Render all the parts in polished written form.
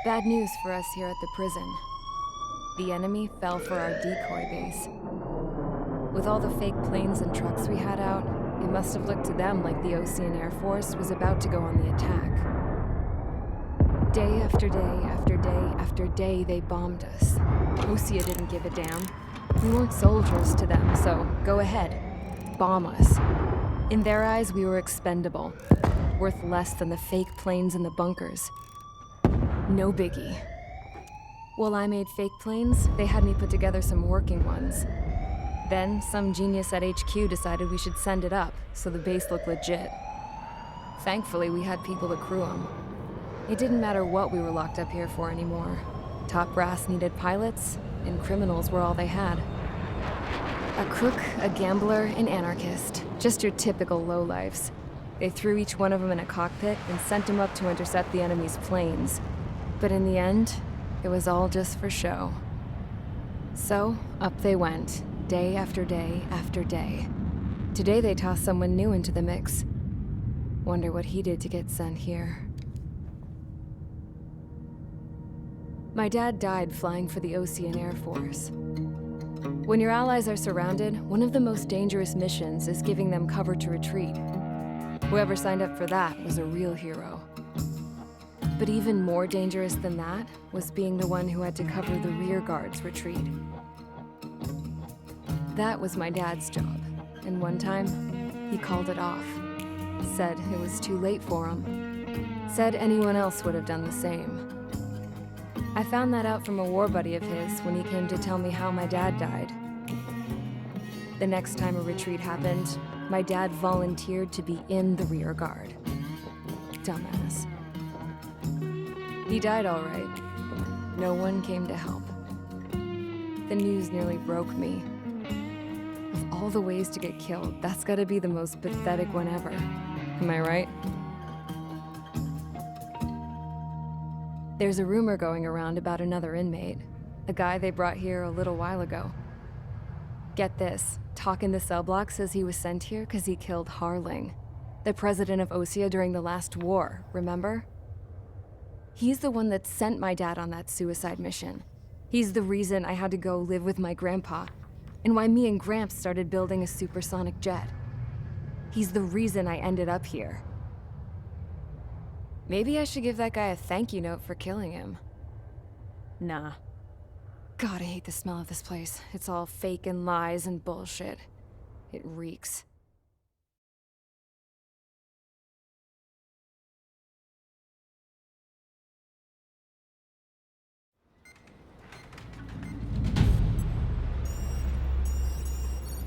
Bad news for us here at the prison. The enemy fell for our decoy base. With all the fake planes and trucks we had out, it must have looked to them like the Ocean Air Force was about to go on the attack. Day after day after day after day, they bombed us. Osea didn't give a damn. We weren't soldiers to them, so go ahead. Bomb us. In their eyes, we were expendable. Worth less than the fake planes in the bunkers. No biggie. While I made fake planes, they had me put together some working ones. Then, some genius at HQ decided we should send it up, so the base looked legit. Thankfully, we had people to crew them. It didn't matter what we were locked up here for anymore. Top brass needed pilots, and criminals were all they had. A crook, a gambler, an anarchist. Just your typical lowlifes. They threw each one of them in a cockpit and sent them up to intercept the enemy's planes. But in the end, it was all just for show. So, up they went, day after day after day. Today they tossed someone new into the mix. Wonder what he did to get sent here. My dad died flying for the Ocean Air Force. When your allies are surrounded, one of the most dangerous missions is giving them cover to retreat. Whoever signed up for that was a real hero. But even more dangerous than that was being the one who had to cover the rear guard's retreat. That was my dad's job, and one time, he called it off. Said it was too late for him. Said anyone else would have done the same. I found that out from a war buddy of his when he came to tell me how my dad died. The next time a retreat happened, my dad volunteered to be in the rear guard. Dumbass. He died all right. No one came to help. The news nearly broke me. Of all the ways to get killed, that's gotta be the most pathetic one ever. Am I right? There's a rumor going around about another inmate. A guy they brought here a little while ago. Get this, talk in the cell block says he was sent here because he killed Harling, the president of Osea during the last war, remember? He's the one that sent my dad on that suicide mission. He's the reason I had to go live with my grandpa, and why me and Gramps started building a supersonic jet. He's the reason I ended up here. Maybe I should give that guy a thank you note for killing him. Nah. God, I hate the smell of this place. It's all fake and lies and bullshit. It reeks.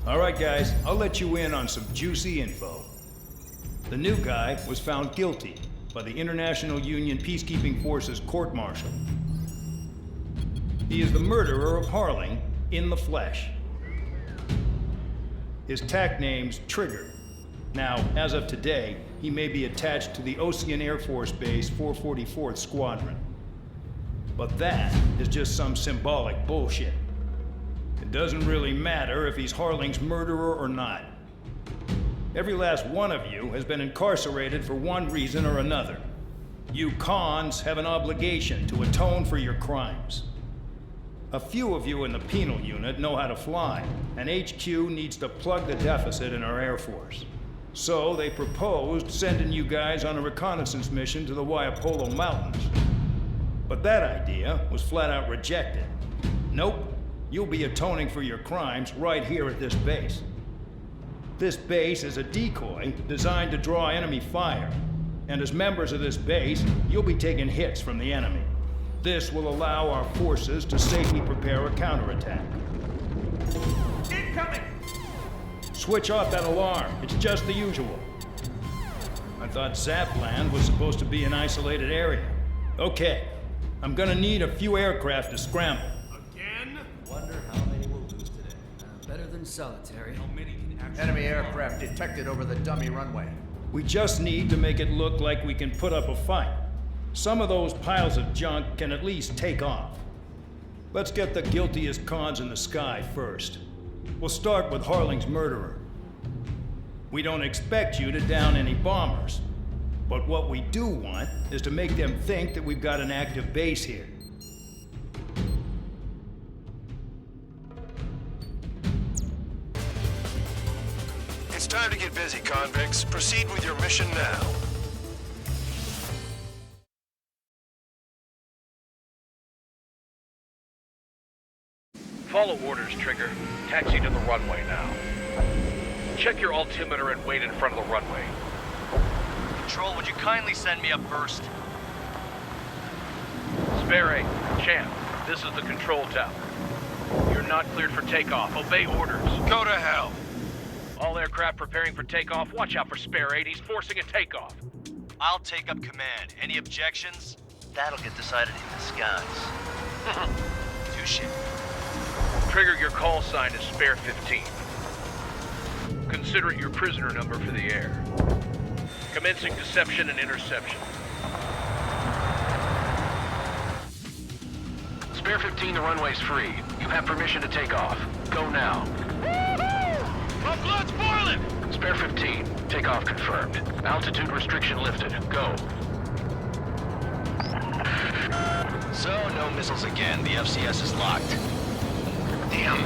All right, guys, I'll let you in on some juicy info. The new guy was found guilty by the International Union Peacekeeping Forces court-martial. He is the murderer of Harling in the flesh. His TAC name's Trigger. Now, as of today, he may be attached to the Ocean Air Force Base 444th Squadron. But that is just some symbolic bullshit. It doesn't really matter if he's Harling's murderer or not. Every last one of you has been incarcerated for one reason or another. You cons have an obligation to atone for your crimes. A few of you in the penal unit know how to fly, and HQ needs to plug the deficit in our Air Force. So they proposed sending you guys on a reconnaissance mission to the Waiapolo Mountains. But that idea was flat out rejected. Nope, you'll be atoning for your crimes right here at this base. This base is a decoy designed to draw enemy fire, and as members of this base, you'll be taking hits from the enemy. This will allow our forces to safely prepare a counterattack. Incoming! Switch off that alarm. It's just the usual. I thought Zapland was supposed to be an isolated area. Okay, I'm gonna need a few aircraft to scramble. Again? Wonder how many we'll lose today. Better than solitary. How many can actually... Enemy aircraft detected over the dummy runway. We just need to make it look like we can put up a fight. Some of those piles of junk can at least take off. Let's get the guiltiest cons in the sky first. We'll start with Harling's murderer. We don't expect you to down any bombers. But what we do want is to make them think that we've got an active base here. It's time to get busy, convicts. Proceed with your mission now. Follow orders, Trigger. Taxi to the runway now. Check your altimeter and wait in front of the runway. Control, would you kindly send me up first? Spare 8, Champ, this is the control tower. You're not cleared for takeoff. Obey orders. Go to hell. All aircraft preparing for takeoff. Watch out for Spare 8. He's forcing a takeoff. I'll take up command. Any objections? That'll get decided in the skies. Touche. Trigger, your call sign is Spare 15. Consider it your prisoner number for the air. Commencing deception and interception. Spare 15, the runway's free. You have permission to take off. Go now. My blood's boiling! Spare 15, takeoff confirmed. Altitude restriction lifted. Go. So, no missiles again. The FCS is locked. Damn,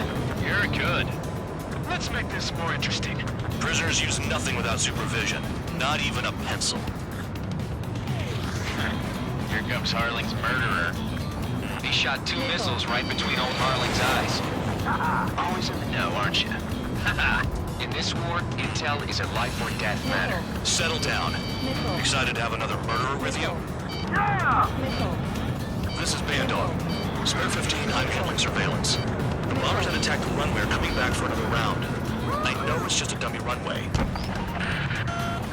you're good. Let's make this more interesting. Prisoners use nothing without supervision. Not even a pencil. Here comes Harling's murderer. He shot 2 missiles right between old Harling's eyes. Always in the know, aren't you? In this war, intel is a life or death matter. Settle down. Excited to have another murderer with you? This is Bandog. Spare 15, I'm handling surveillance. The bombers that attacked the runway are coming back for another round. I know it's just a dummy runway.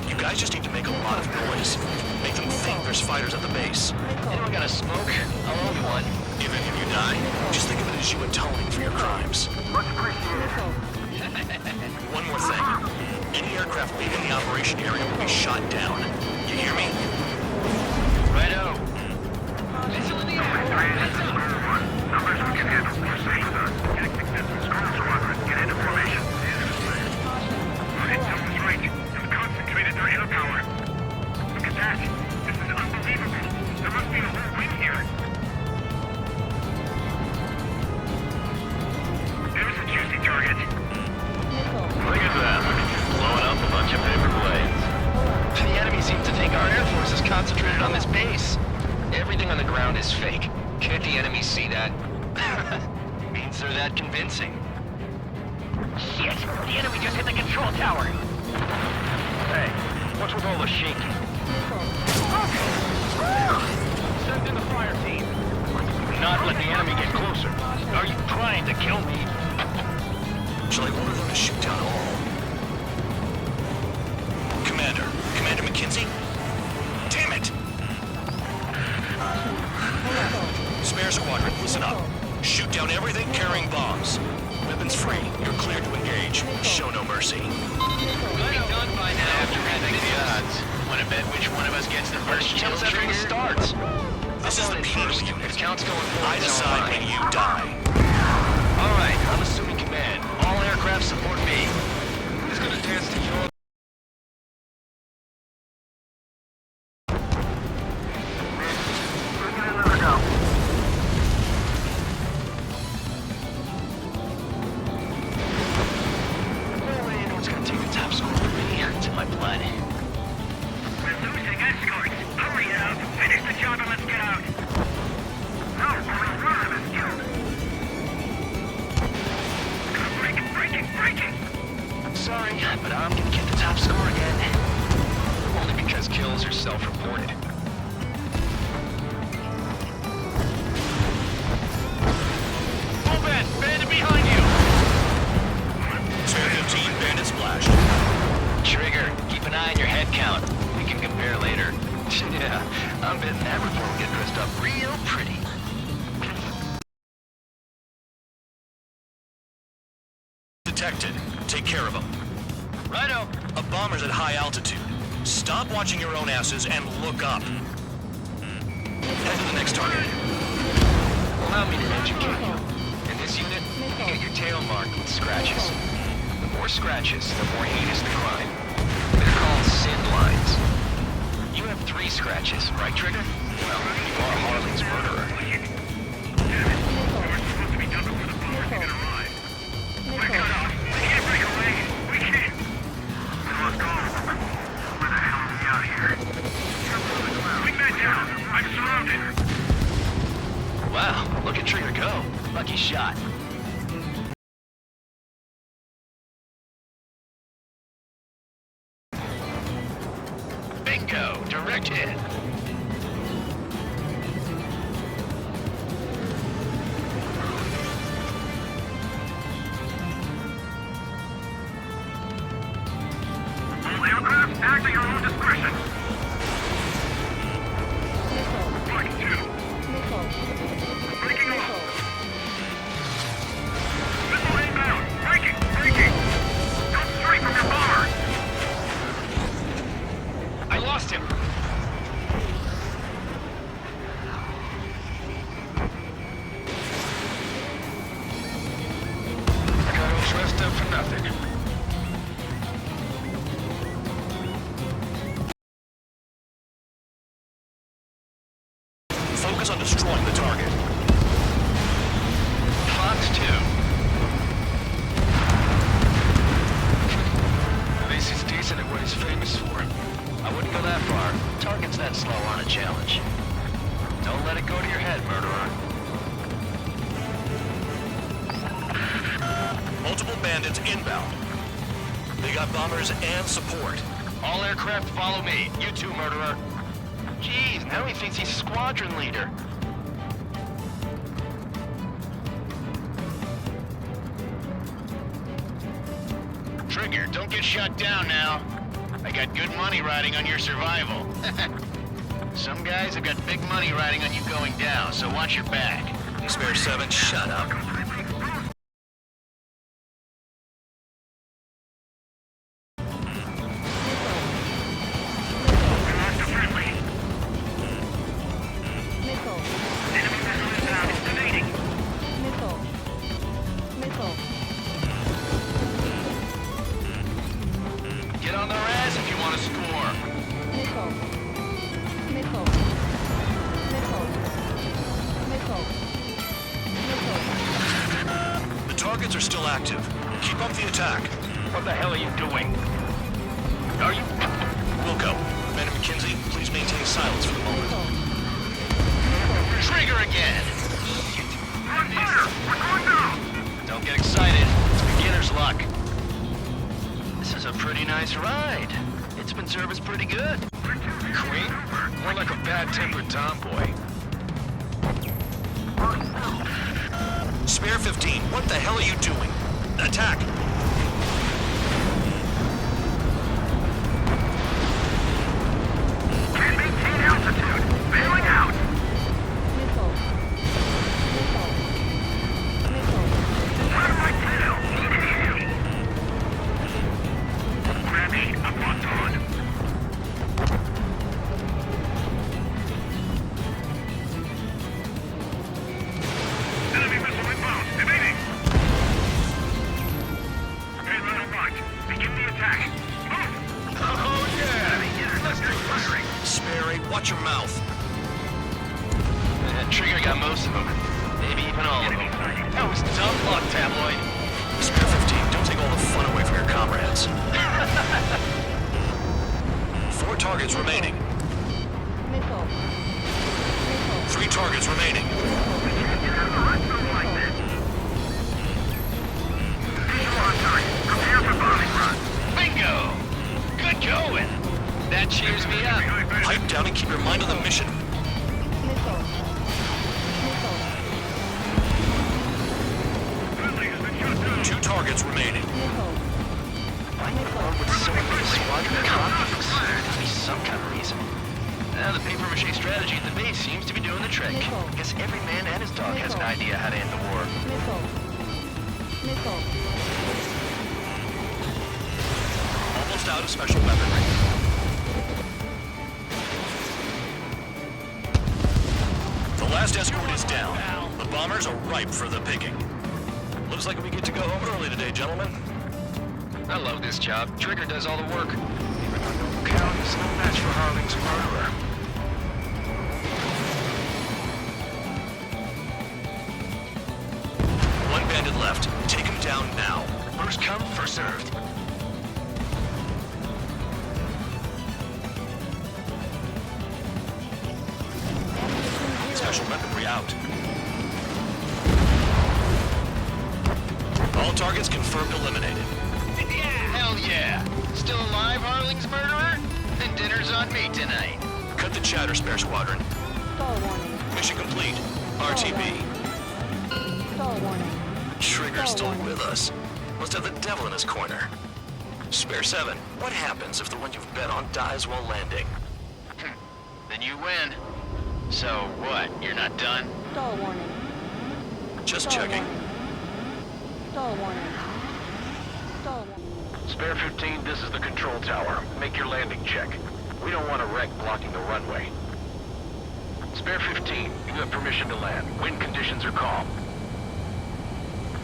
You guys just need to make a lot of noise. Make them think there's fighters at the base. Anyone got a smoke? I'll owe you one. If any of you die, just think of it as you atoning for your crimes. Much appreciated. One more thing. Any aircraft leaving the operation area will be shot down. You hear me? Righto. Missile in the air. Numbers we can handle. Precision done. Tactic distance. Ground squadron. Get into formation. Intel was right. They've concentrated their air power. Look at that. This is unbelievable. There must be a whole wing here. There's a juicy target. Look at that. Blowing up a bunch of paper planes. The enemy seems to think our air force is concentrated on this base. Everything on the ground is fake. Can't the enemy see that? Means they're that convincing. Shit! The enemy just hit the control tower! Hey, what's with all the shaking? Send in the fire team. Not let the enemy get closer. Are you trying to kill me? Shall I order them to shoot down all? Commander McKinsey? Damn it! Spare squadron, listen up. Shoot down everything carrying bombs. Weapons free. You're cleared to engage. Show no mercy. Done by now. After having the odds. Want to bet which one of us gets the first kill trigger starts? This is the first unit. If counts going forward, I decide when you die. All right, I'm assuming command. All aircraft support me. Who's gonna dance to your... But I'm gonna get the top score again. Only because kills are self-reported. Move in! Bandit behind you! Spare 15, bandit splashed. Trigger, keep an eye on your head count. We can compare later. Yeah, I'm betting that report will get dressed up real pretty. Detected. Take care of them. Righto! A bomber's at high altitude. Stop watching your own asses and look up. Head to the next target. Allow me to educate you. In this unit, you get your tail marked with scratches. The more scratches, the more heinous the crime. They're called sin lines. You have 3 scratches, right, Trigger? Well, you are Harley's murderer. We're supposed to be done before the bombers even arrive. We're cut off. We can't break away. We can't. Let's go. Where the hell are we out of here? Wingman down. I'm surrounded. Wow, look at Trigger go. Lucky shot. Bingo! Direct hit. All aircraft, act at your own discretion. Flight 2. Breaking off. Missile inbound. Breaking. Don't stray from your bomber. I lost him. I got all dressed up for nothing. Focus on destroying the target. Fox 2. At least he's decent at what he's famous for. I wouldn't go that far. Target's that slow on a challenge. Don't let it go to your head, murderer. Multiple bandits inbound. They got bombers and support. All aircraft follow me. You too, murderer. Jeez, now he thinks he's squadron leader. Trigger, don't get shut down now. I got good money riding on your survival. Some guys have got big money riding on you going down, so watch your back. Spare 7, shut up. Get on the res if you want to score. The targets are still active. Keep up the attack. What the hell are you doing? Are you... Wilco, Commander McKenzie, please maintain silence for the moment. Trigger again! Run fire! We're going down! Don't get excited. It's beginner's luck. This is a pretty nice ride. It's been serviced pretty good. Queen? More like a bad-tempered tomboy. Spare 15, what the hell are you doing? Attack! Can't maintain altitude! Bailing out! What am I tail? Grab 8, I'm locked on. Enemy missile inbound. Evading. Okay, right on right. Begin the attack. Move! Oh, yeah! Let's get firing. Spare 8, watch your mouth. Trigger got most of them. Maybe even all of them. That was dumb luck, Tabloid. Spare 15, don't take all the fun away from your comrades. 4 targets remaining. 3 targets remaining. Prepare for bombing run. Bingo! Good going! That cheers me up. Pipe down and keep your mind on the mission. Friendly has been shot down. 2 targets remaining. Why not go with so many squadron copies? There's be some kind of reason. Now the paper-mache strategy at the base seems to be doing the trick. Guess every man and his dog has an idea how to end the war. Almost out of special weaponry. The last escort is down. The bombers are ripe for the picking. Looks like we get to go home early today, gentlemen. I love this job. Trigger does all the work. Even though no count is no match for Harling's murderer. One bandit left. Take him down now. First come, first served. Special weaponry out. All targets confirmed eliminated. Hell yeah! Still alive, Harling's murderer? Then dinner's on me tonight. Cut the chatter, Spare Squadron. Stall warning. Mission complete. RTB. Stall warning. Trigger's still with us. Must have the devil in his corner. Spare 7, what happens if the one you've bet on dies while landing? Then you win. So what? You're not done? Stall warning. Just Stall checking. warning. Stall warning. Stall warning. Spare 15, this is the control tower. Make your landing check. We don't want a wreck blocking the runway. Spare 15, you have permission to land. Wind conditions are calm.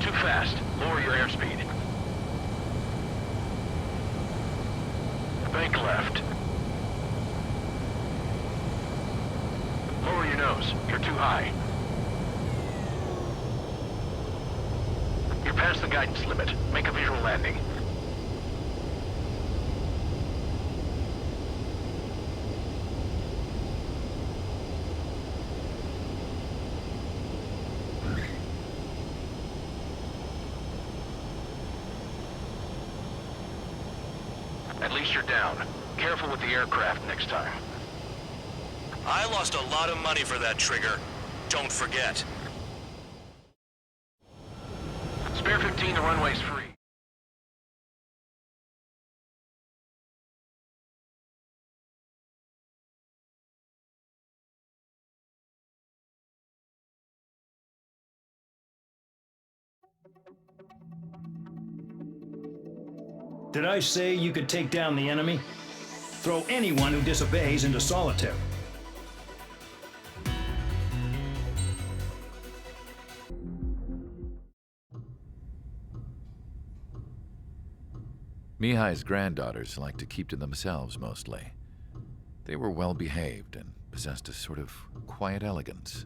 Too fast. Lower your airspeed. Bank left. Lower your nose. You're too high. You're past the guidance limit. Make a visual landing. At least you're down. Careful with the aircraft next time. I lost a lot of money for that trigger. Don't forget. Spare 15, the runway's free. Did I say you could take down the enemy? Throw anyone who disobeys into solitary. Mihai's granddaughters liked to keep to themselves mostly. They were well behaved and possessed a sort of quiet elegance.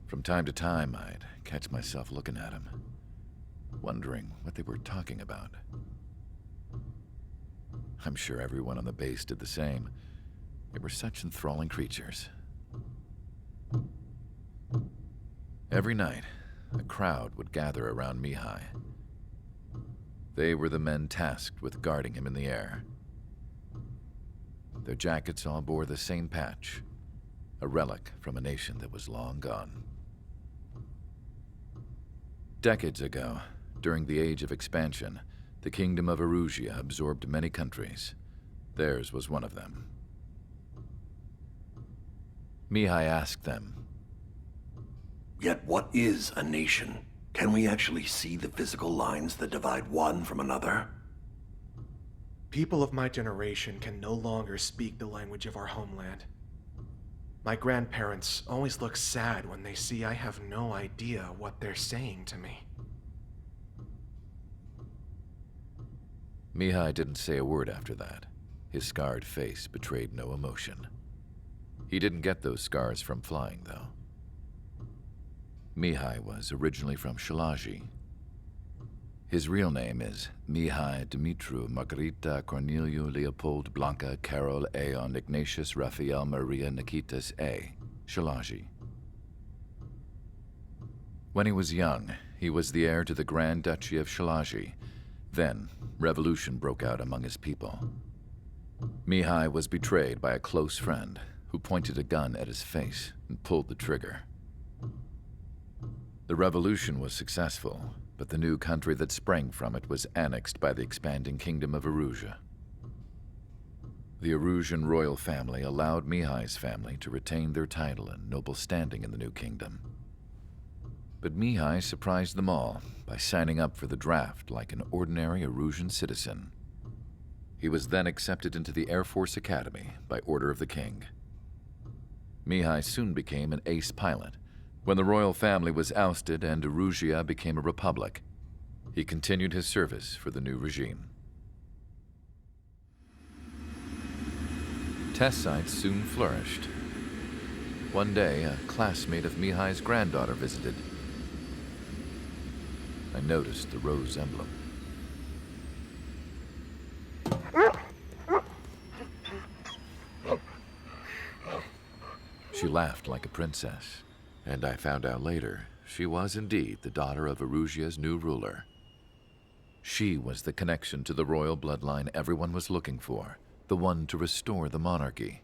From time to time, I'd catch myself looking at them, wondering what they were talking about. I'm sure everyone on the base did the same. They were such enthralling creatures. Every night, a crowd would gather around Mihai. They were the men tasked with guarding him in the air. Their jackets all bore the same patch, a relic from a nation that was long gone. Decades ago, during the Age of Expansion, the Kingdom of Erusia absorbed many countries. Theirs was one of them. Mihai asked them, "Yet what is a nation? Can we actually see the physical lines that divide one from another?" People of my generation can no longer speak the language of our homeland. My grandparents always look sad when they see I have no idea what they're saying to me. Mihai didn't say a word after that. His scarred face betrayed no emotion. He didn't get those scars from flying, though. Mihai was originally from Shalaji. His real name is Mihai Dumitru Margarita Corneliu Leopold Blanca Carol Aeon Ignatius Raphael Maria Nikitas A. Shalaji. When he was young, he was the heir to the Grand Duchy of Shalaji. Then, revolution broke out among his people. Mihai was betrayed by a close friend who pointed a gun at his face and pulled the trigger. The revolution was successful, but the new country that sprang from it was annexed by the expanding Kingdom of Erusia. The Erusian royal family allowed Mihai's family to retain their title and noble standing in the new kingdom. But Mihai surprised them all by signing up for the draft like an ordinary Erusian citizen. He was then accepted into the Air Force Academy by order of the king. Mihai soon became an ace pilot. When the royal family was ousted and Erusia became a republic, he continued his service for the new regime. Test sites soon flourished. One day, a classmate of Mihai's granddaughter visited. I noticed the rose emblem. She laughed like a princess, and I found out later she was indeed the daughter of Erusia's new ruler. She was the connection to the royal bloodline everyone was looking for, the one to restore the monarchy.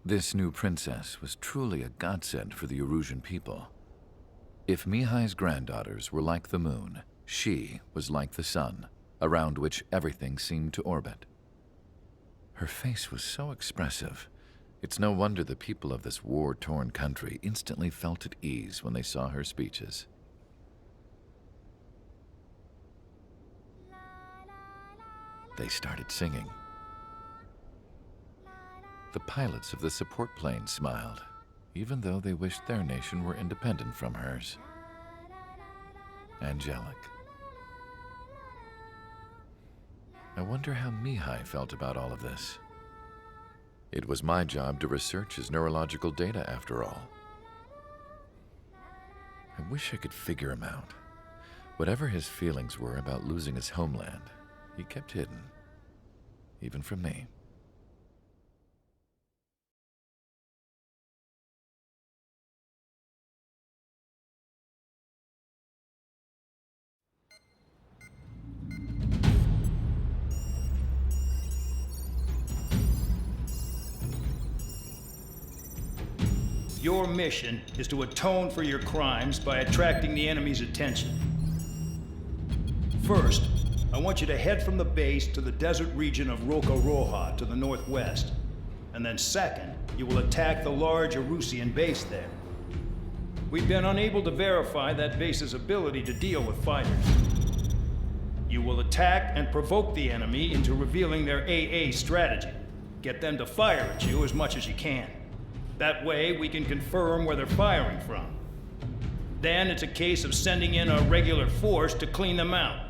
This new princess was truly a godsend for the Erusian people. If Mihai's granddaughters were like the moon, she was like the sun, around which everything seemed to orbit. Her face was so expressive. It's no wonder the people of this war-torn country instantly felt at ease when they saw her speeches. They started singing. The pilots of the support plane smiled, even though they wished their nation were independent from hers. Angelic. I wonder how Mihai felt about all of this. It was my job to research his neurological data, after all. I wish I could figure him out. Whatever his feelings were about losing his homeland, he kept hidden, even from me. Your mission is to atone for your crimes by attracting the enemy's attention. First, I want you to head from the base to the desert region of Roca-Roja to the northwest. And then second, you will attack the large Erusian base there. We've been unable to verify that base's ability to deal with fighters. You will attack and provoke the enemy into revealing their AA strategy. Get them to fire at you as much as you can. That way, we can confirm where they're firing from. Then it's a case of sending in a regular force to clean them out.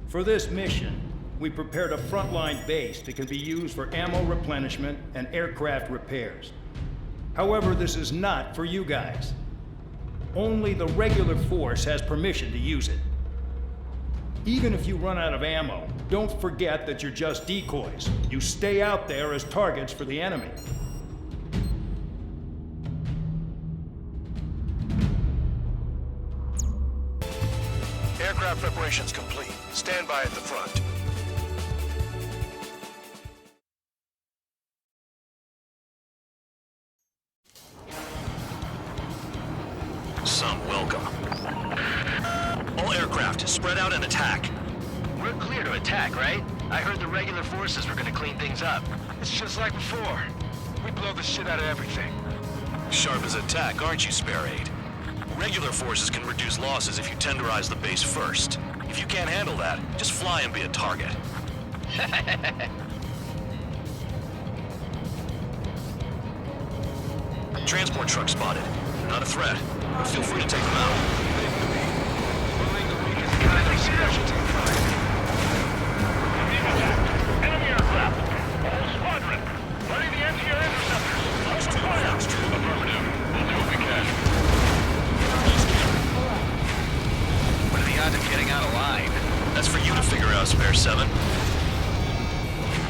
For this mission, we prepared a frontline base that can be used for ammo replenishment and aircraft repairs. However, this is not for you guys. Only the regular force has permission to use it. Even if you run out of ammo, don't forget that you're just decoys. You stay out there as targets for the enemy. Aircraft preparations complete. Stand by at the front. Some welcome. All aircraft, spread out and attack. We're clear to attack, right? I heard the regular forces were gonna clean things up. It's just like before. We blow the shit out of everything. Sharp as attack, aren't you, Spare Aid? Regular forces can reduce losses if you tenderize the base first. If you can't handle that, just fly and be a target. Transport truck spotted. Not a threat, but feel free to take them out. Bullying the weak is kind of specialty. Enemy aircraft! Whole squadron! Ready the NTR interceptors! Open fire! Affirmative. We'll do what we can. What are the odds of getting out alive? That's for you to figure out, Spare 7.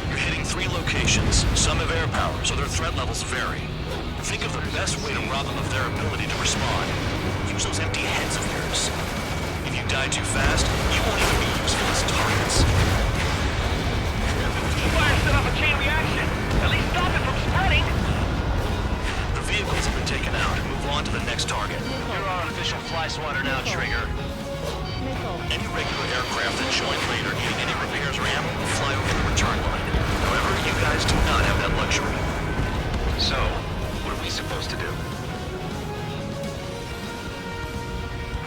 You're hitting 3 locations. Some have air power, so their threat levels vary. Think of the best way to rob them of their ability to respond. Use those empty heads of yours. If you die too fast, you won't even be useful as targets. Fire set off a chain reaction! At least stop it from spreading! The vehicles have been taken out. Move on to the next target. You're our official fly swatter now, Trigger. Any regular aircraft that join later needing any repairs or ammo will fly over the return line. However, you guys do not have that luxury. So, what are we supposed to do?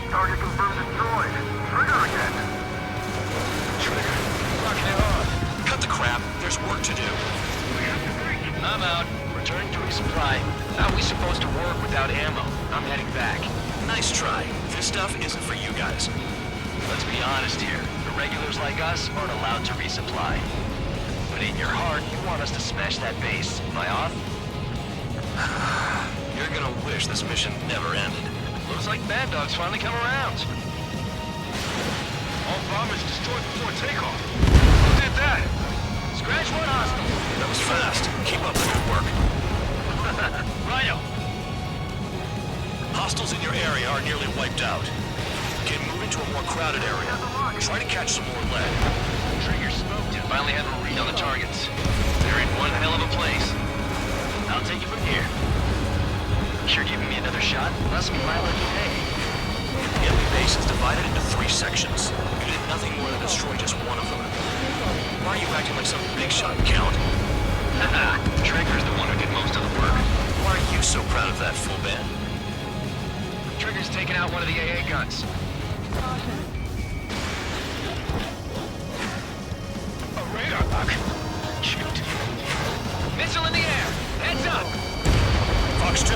Target confirmed destroyed. Trigger again. Trigger, rocking it on. Cut the crap. There's work to do. I'm out. Return to resupply. How are we supposed to work without ammo? I'm heading back. Nice try. This stuff isn't for you guys. Let's be honest here. The regulars like us aren't allowed to resupply. But in your heart, you want us to smash that base. Am I off? You're gonna wish this mission never ended. Looks like Bad Dog's finally come around. All bombers destroyed before takeoff. Who did that? Scratch one hostile. That was fast. Keep up the good work. Rhino. Hostiles in your area are nearly wiped out. Get moving to a more crowded area. Try to catch some more lead. Trigger smoked and finally have a read on the targets. They're in one hell of a place. I'll take it from here. Sure giving me another shot? Must be my lucky day. The enemy base is divided into 3 sections. You did nothing more than destroy just one of them. Why are you acting like some big shot, Count? Haha, Trigger's the one who did most of the work. Why are you so proud of that, full band? Trigger's taken out one of the AA guns. A radar lock. Shoot. Missile in the air! Heads up! Fox 2.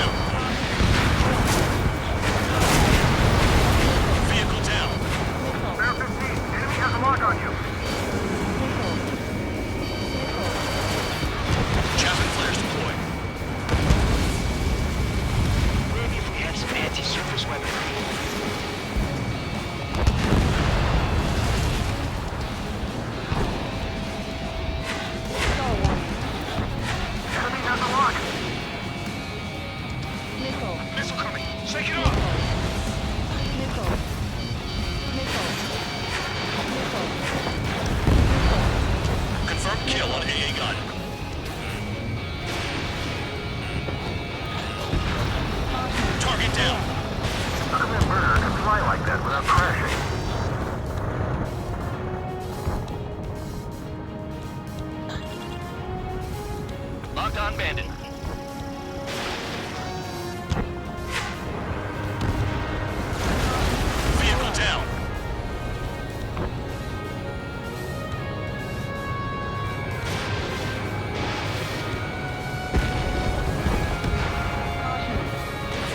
Vehicle down. Bear 15, enemy has a lock on you. Chaffin flares deployed. Maybe if we had some anti-surface weaponry. Enemy has a lock. Nickel. Missile coming. Shake it off. Nickel. Nickel. Nickel. Confirmed kill on AA gun. Target down. How come that murderer can fly like that without crashing? Locked on bandit. Vehicle down.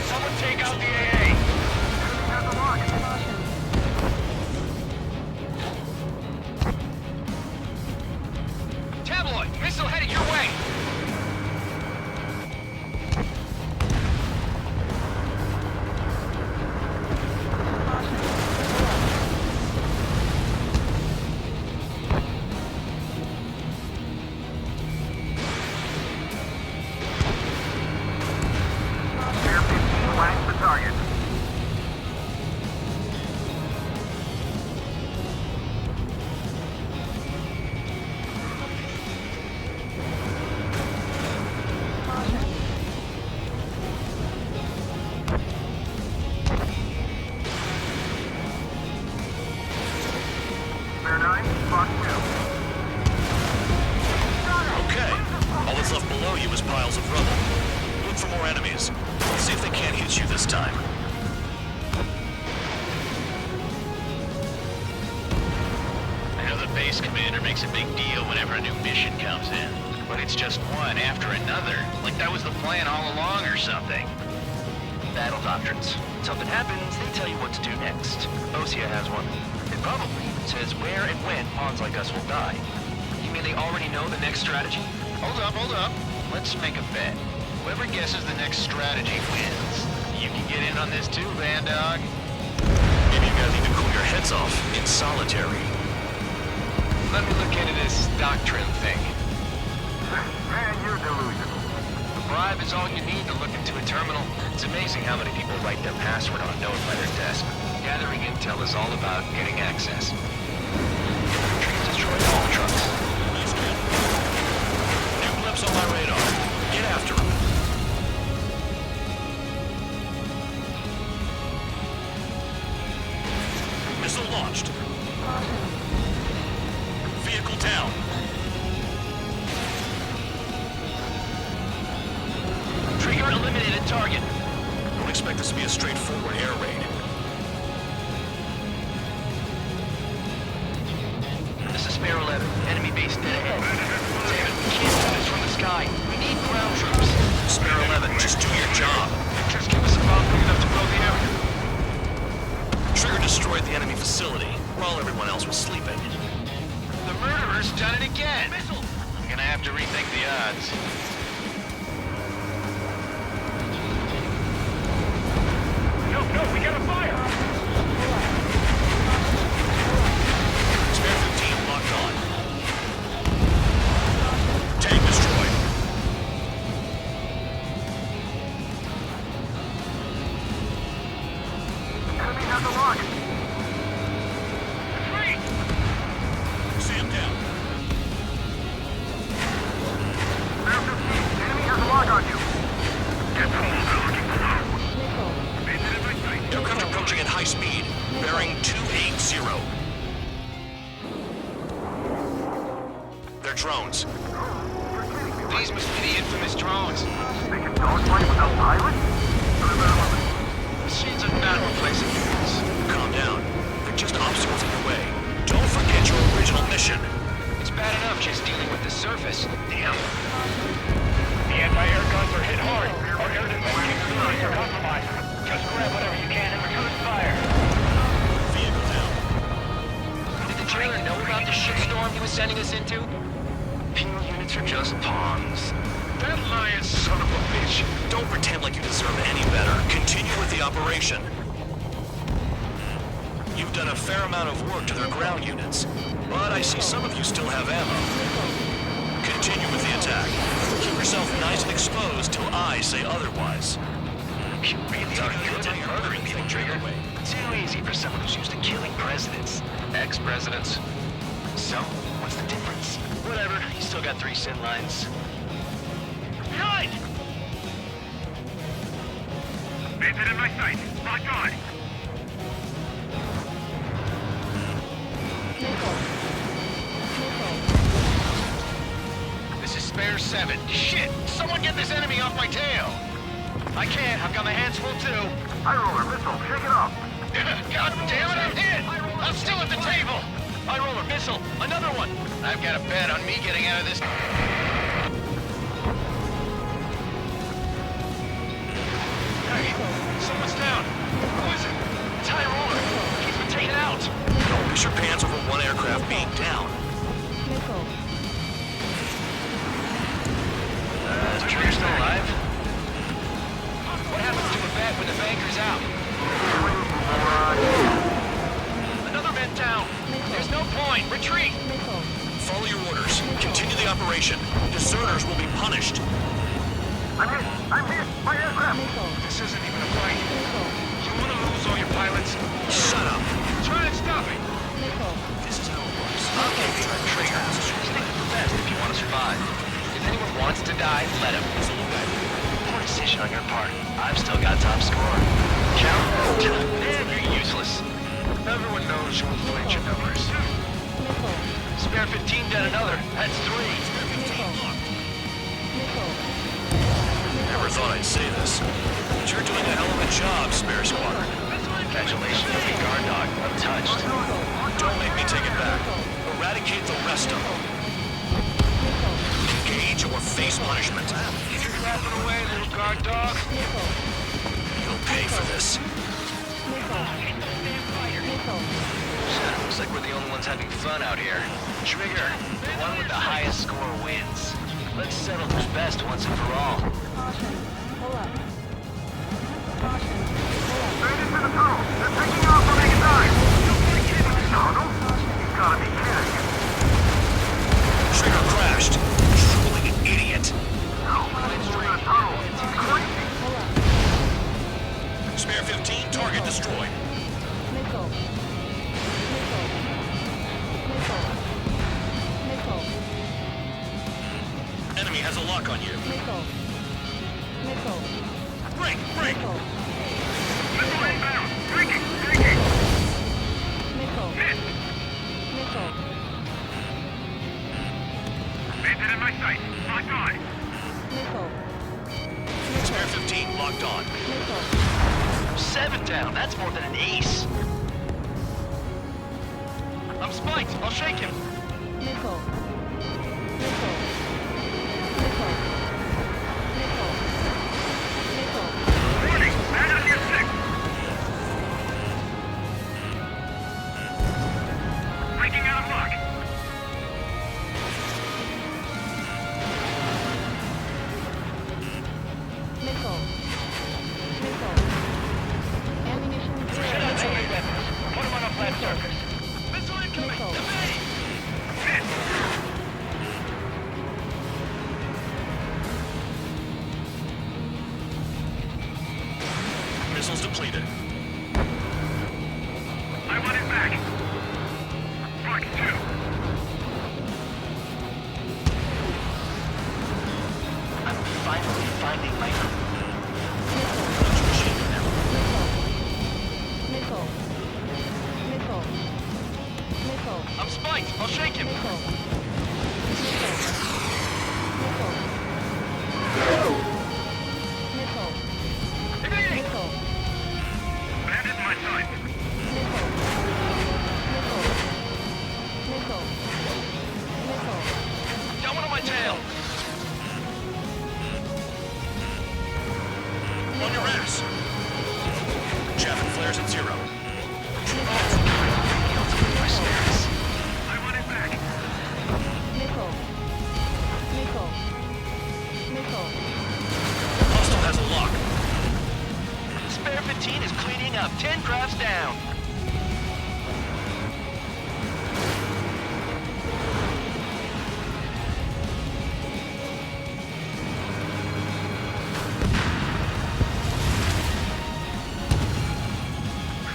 Someone take out the AA. Enemy has a lock. Tabloid, missile headed your way. Bear 15 whacks the target. Bear 9, Fox 2. Okay. All that's left below you is piles of rubble. Look for more enemies. See if they can't hit you this time. I know the base commander makes a big deal whenever a new mission comes in. But it's just one after another. Like that was the plan all along or something. Battle doctrines. Something happens, they tell you what to do next. Osea has one. It probably says where and when pawns like us will die. You mean they already know the next strategy? Hold up. Let's make a bet. Whoever guesses the next strategy wins. You can get in on this too, Van Dog. Maybe you guys need to cool your heads off in solitary. Let me look into this doctrine thing. Man, you're delusional. The bribe is all you need to look into a terminal. It's amazing how many people write their password on a note by their desk. Gathering intel is all about getting access. Destroy all trucks. Nice kid. New blips on my radar. Get after him. Missile launched. Vehicle down. Trigger eliminated target. Don't expect this to be a straightforward air raid. This is Sparrow 11. Enemy base dead ahead. Damn it, we can't do this from the sky. We need ground troops. Sparrow 11, just do your job. Just give us a bomb big enough to blow the area. Trigger destroyed the enemy facility while everyone else was sleeping. The murderer's done it again. Missile! have to rethink the odds. No, we got a fire! Spare 15 locked on. Tank destroyed. Enemy has a lock! Retreat! Sam down. Spare 15, enemy has a lock on you! Get pulled, they're looking below. Nickel. Maintain in my sight. Two craft approaching at high speed, bearing 280. They're drones. These must be the infamous drones. They can dogfight without pilots? Machines are not replacing humans. Calm down. They're just obstacles in your way. Don't forget your original mission. It's bad enough just dealing with the surface. Damn. The anti-air guns are hit hard. Our air defense capabilities are compromised. Just grab whatever you can and return fire. Vehicle down. Did the jailer know about the shitstorm he was sending us into? Penal units are just pawns. That lying son of a bitch. Don't pretend like you deserve any better. Continue with the operation. You've done a fair amount of work to their ground units, but I see some of you still have ammo. Continue with the attack. Keep yourself nice and exposed till I say otherwise. You really are good at murdering people, Trigger. Too easy for someone who's used to killing presidents. Ex-presidents. So, what's the difference? Whatever, you still got 3 sin lines. Behind! Maintain in my sight. Locked on. Nickel. Nickel. This is Spare 7. Shit! Someone get this enemy off my tail! I can't, I've got my hands full too. High roller, missile, shake it off. God damn it, I'm hit! I'm still at the table! High roller, missile, another one! I've got a bet on me getting out of this. Hey, someone's down. Who is it? It's High roller. He's been taken out. Don't miss your pants over one aircraft being down. Nickel. Is Trigger still alive? What happens to a bet when the banker's out? Another man down. There's no point. Retreat. Nickel. Follow your orders. Continue the operation. Deserters will be punished. I'm hit! I'm hit! My aircraft! Nickel. This isn't even a fight. Nickel. You want to lose all your pilots? Shut up. Try and stop it. Nickel. This is how it works. Okay, Trigger. Stick to the best if you want to survive. If anyone wants to die, let him. Poor decision on your part. I've still got top score. Count? Man, you're useless. Everyone knows you inflate your numbers. Nickel. Spare 15 dead another. That's 3. Nickel. Nickel. Never thought I'd say this, but you're doing a hell of a job, Spare Squadron. Congratulations, the guard dog. Untouched. Don't make me take it back. Eradicate the rest of them. Engage or face punishment. You're clapping away, little guard dog. Nickel. You'll pay for this. Nickel. Nickel. Looks like we're the only ones having fun out here. Trigger, the one with the highest score wins. Let's settle who's best once and for all. Caution. Pull up. Caution. Pull up. Straight into the tunnel! They're taking off for making time! Tunnel? You gotta be kidding me. Trigger crashed. Truly an idiot. No, it's through the tunnel. Crazy! Pull up. Spare 15, target destroyed. Nickel. Nickel. Nickel. Nickel. Enemy has a lock on you. Nickel. Nickel. Break, break. Nickel. Missile inbound! Breaking! Breaking! Nickel. Hit! Nickel. Maintain in my sight. Locked on. Nickel. Spare 15 locked on. Nickel. 7 down. That's more than an ace. I'm spiked. I'll shake him. Nickel. Nickel. Nickel. Nickel. Nickel. Warning! Man on your 6! Breaking out of luck! Missiles depleted. I want it back. Mark 2. I'm finally finding my... Nickel. Nickel. Nickel. I'm spiked! I'll shake him! Nickel. Nickel. Nickel. Nickel. Bandit my sight. Nickel. Nickel. Nickel. Nickel. Got one on my tail! On your ass! Chaffin flares at 0. I want it back. Nickel. Nickel. Nickel. Hostile has a lock. Spare 15 is cleaning up. 10 crafts down.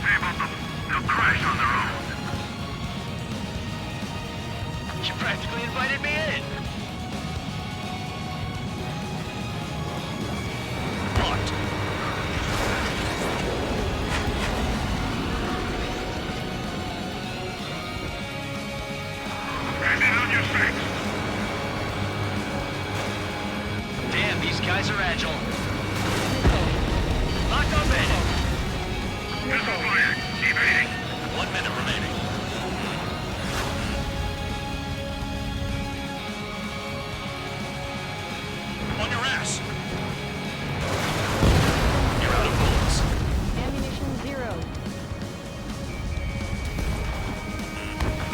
Stay above them. They'll crash on their own. You practically invited me in. Blocked. Bandit on your 6. Damn, these guys are agile. Locked on bandit. Missile fired. Evading. 1 minute remaining. On your ass. You're out of bullets. Ammunition 0.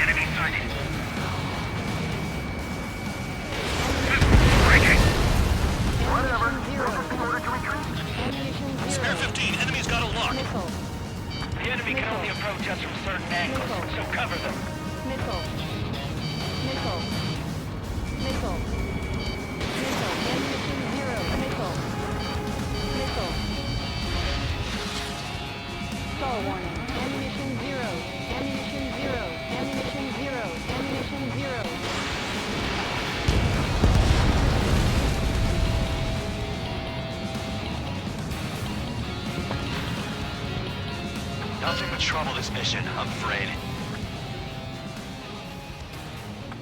Enemy sighted. Breaking. Ammunition 0. Ammunition 0. Spare 15. Enemy's got a lock. Nickel. The enemy can only approach us from certain angles, so cover them. Nickel. Nickel. Nickel. Nickel. Ammunition 0. Nickel. Nickel. Skull warning. Ammunition 0. Ammunition 0. Ammunition 0. Ammunition 0. Nothing but trouble this mission, I'm afraid.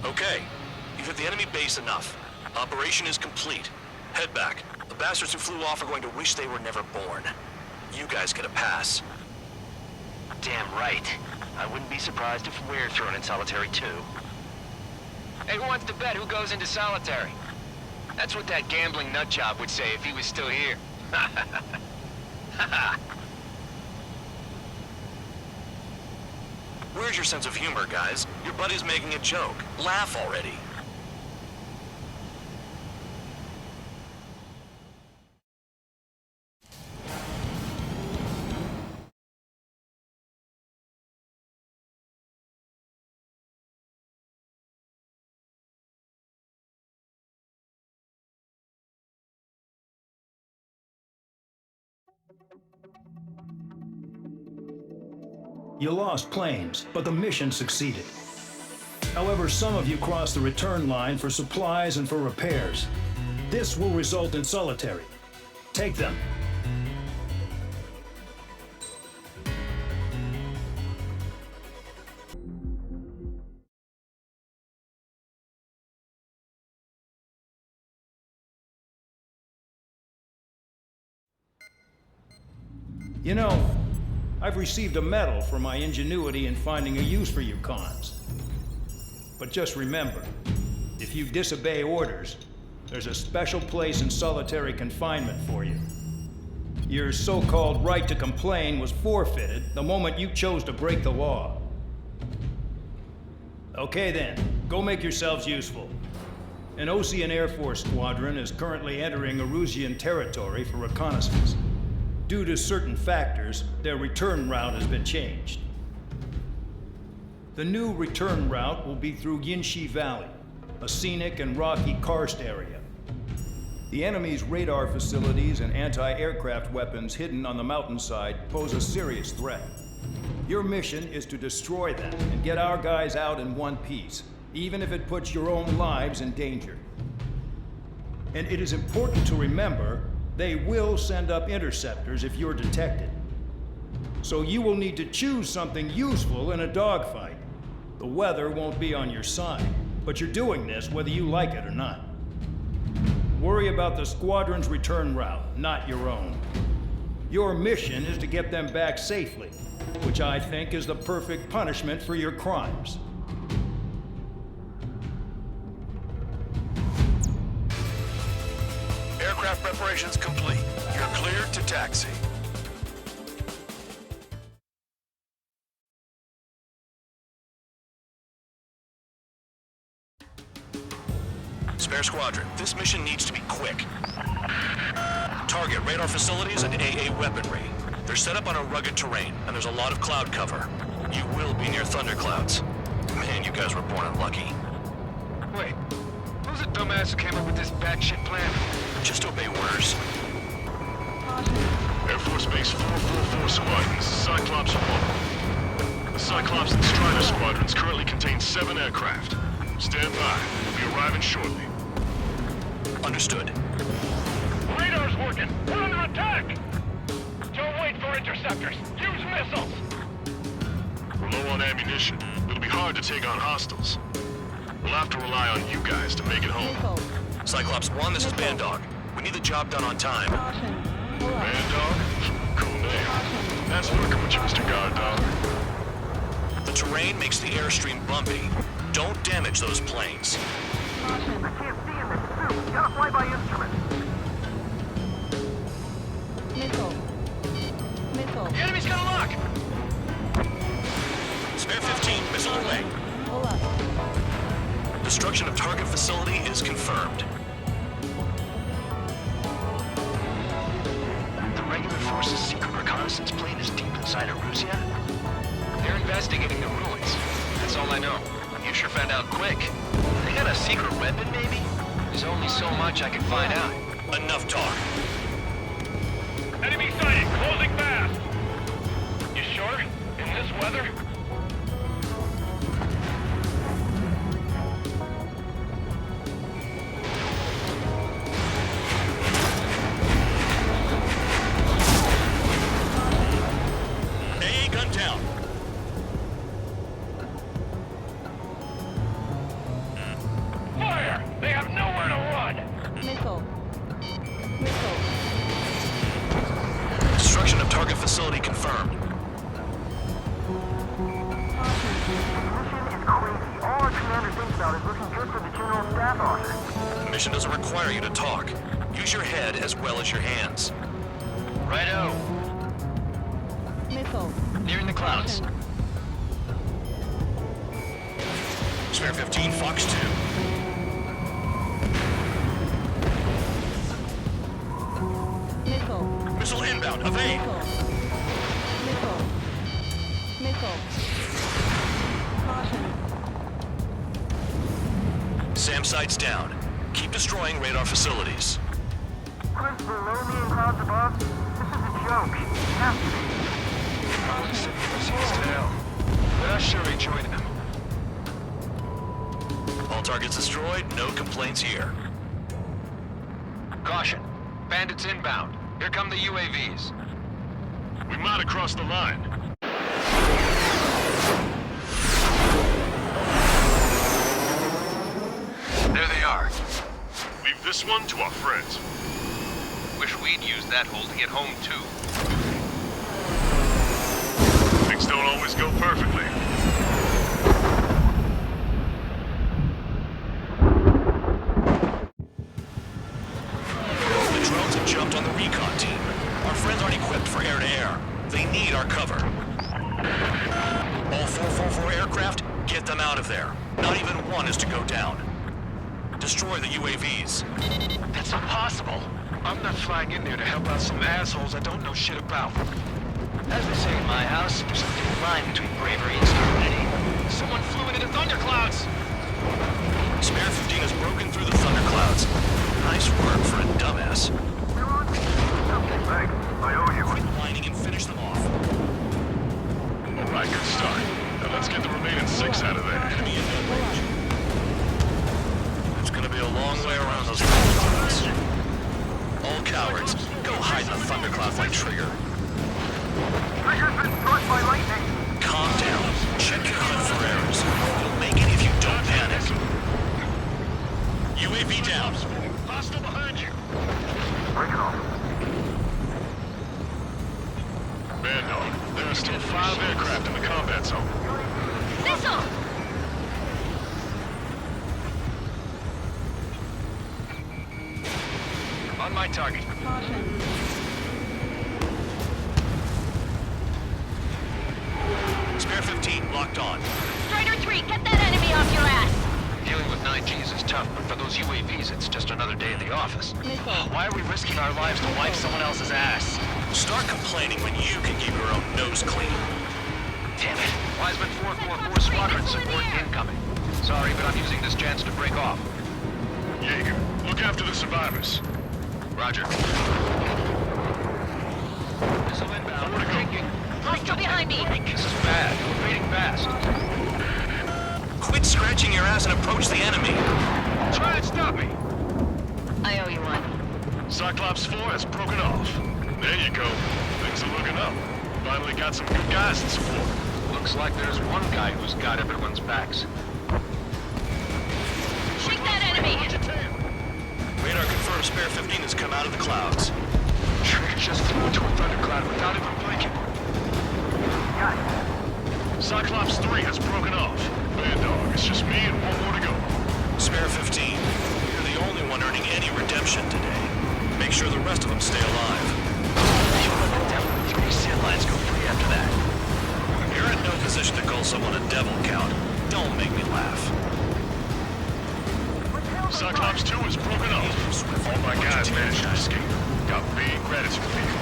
Okay, you've hit the enemy base enough. Operation is complete. Head back. The bastards who flew off are going to wish they were never born. You guys get a pass. Damn right. I wouldn't be surprised if we're thrown in solitary too. Hey, who wants to bet who goes into solitary? That's what that gambling nutjob would say if he was still here. Where's your sense of humor, guys? Your buddy's making a joke. Laugh already. You lost planes, but the mission succeeded. However, some of you crossed the return line for supplies and for repairs. This will result in solitary. Take them. You know, I've received a medal for my ingenuity in finding a use for you cons. But just remember, if you disobey orders, there's a special place in solitary confinement for you. Your so-called right to complain was forfeited the moment you chose to break the law. Okay then, go make yourselves useful. An Ocean Air Force squadron is currently entering Erusian territory for reconnaissance. Due to certain factors, their return route has been changed. The new return route will be through Yinshi Valley, a scenic and rocky karst area. The enemy's radar facilities and anti-aircraft weapons hidden on the mountainside pose a serious threat. Your mission is to destroy them and get our guys out in one piece, even if it puts your own lives in danger. And it is important to remember, they will send up interceptors if you're detected. So you will need to choose something useful in a dogfight. The weather won't be on your side, but you're doing this whether you like it or not. Worry about the squadron's return route, not your own. Your mission is to get them back safely, which I think is the perfect punishment for your crimes. Aircraft preparations complete. You're cleared to taxi. Spare Squadron, this mission needs to be quick. Target radar facilities and AA weaponry. They're set up on a rugged terrain, and there's a lot of cloud cover. You will be near thunderclouds. Man, you guys were born unlucky. Wait, who's the dumbass who came up with this batshit plan? Just obey orders. Air Force Base 444 Squadron, Cyclops 1. The Cyclops and Strider Squadrons currently contain 7 aircraft. Stand by. We'll be arriving shortly. Understood. Radar's working! We're under attack! Don't wait for interceptors! Use missiles! We're low on ammunition. It'll be hard to take on hostiles. We'll have to rely on you guys to make it home. Cyclops 1, this is Bandog. We need the job done on time. Bandog? Cool name. That's working with you, Mr. Guard Dog. The terrain makes the airstream bumpy. Don't damage those planes. I can't see in this suit. Gotta fly by instrument. Missile. Missile. The enemy's got a lock! Spare 15, missile away. Pull up. Destruction of target facility is confirmed. The regular force's secret reconnaissance plane is deep inside Eruzia? They're investigating the ruins. That's all I know. You sure found out quick. They got a secret weapon, maybe? There's only so much I can find out. Enough talk. Enemy sighted! Closing fast! You sure? In this weather? AA gun down. Fire! They have nowhere to run! Missile. Missile. Destruction of target facility confirmed. All our commander thinks about is looking good for the general staff office. The mission doesn't require you to talk. Use your head as well as your hands. Righto. Missile. They're in the clouds. Spare 15, Fox 2. Missile. Missile inbound, evade. Missile. Missile. Caution. SAM sights down. Keep destroying radar facilities. Chris, below me and clouds above? This is a joke. It has to be. But I sure enjoyed them. All targets destroyed, no complaints here. Caution. Bandits inbound. Here come the UAVs. We might have crossed the line. There they are. Leave this one to our friends. Wish we'd used that hole to get home, too. Things don't always go perfectly. The drones have jumped on the recon team. Our friends aren't equipped for air-to-air. They need our cover. All 444 aircraft, get them out of there. Not even one is to go down. Destroy the UAVs. That's impossible. I'm not flying in there to help out some assholes I don't know shit about. As they say in my house, there's a thin line between bravery and stupidity. Someone flew into the thunderclouds! Spare 15 has broken through the thunderclouds. Nice work for a dummy. UAV down. Hostile behind you. Man, dog, there are still 5 aircraft in the combat zone. Missile! On my target. Caution. Spare 15 locked on. Strider 3, get that enemy off your ass! Dealing with 9Gs is tough, but for those UAVs, it's just another day at the office. Missile. Why are we risking our lives to wipe someone else's ass? Start complaining when you can keep your own nose clean. Damn it. Wiseman 444 Squadron support incoming. Sorry, but I'm using this chance to break off. Jaeger, look after the survivors. Roger. Missile inbound. Taking. Hostile behind me! This is bad. We're fading fast. Quit scratching your ass and approach the enemy. Try and stop me. I owe you one. Cyclops 4 has broken off. There you go. Things are looking up. Finally got some good guys in support. Looks like there's one guy who's got everyone's backs. Shake that enemy! Radar confirms Spare 15 has come out of the clouds. Trigger just flew into a thundercloud without even blinking. Cyclops 3 has broken off. Man, dog, it's just me and one more to go. Spare 15, you're the only one earning any redemption today. Make sure the rest of them stay alive. These headlines go free after that. You're in no position to call someone a devil, Count. Don't make me laugh. Cyclops 2 is broken off. All my guys managed to escape. Got big gratitude for you.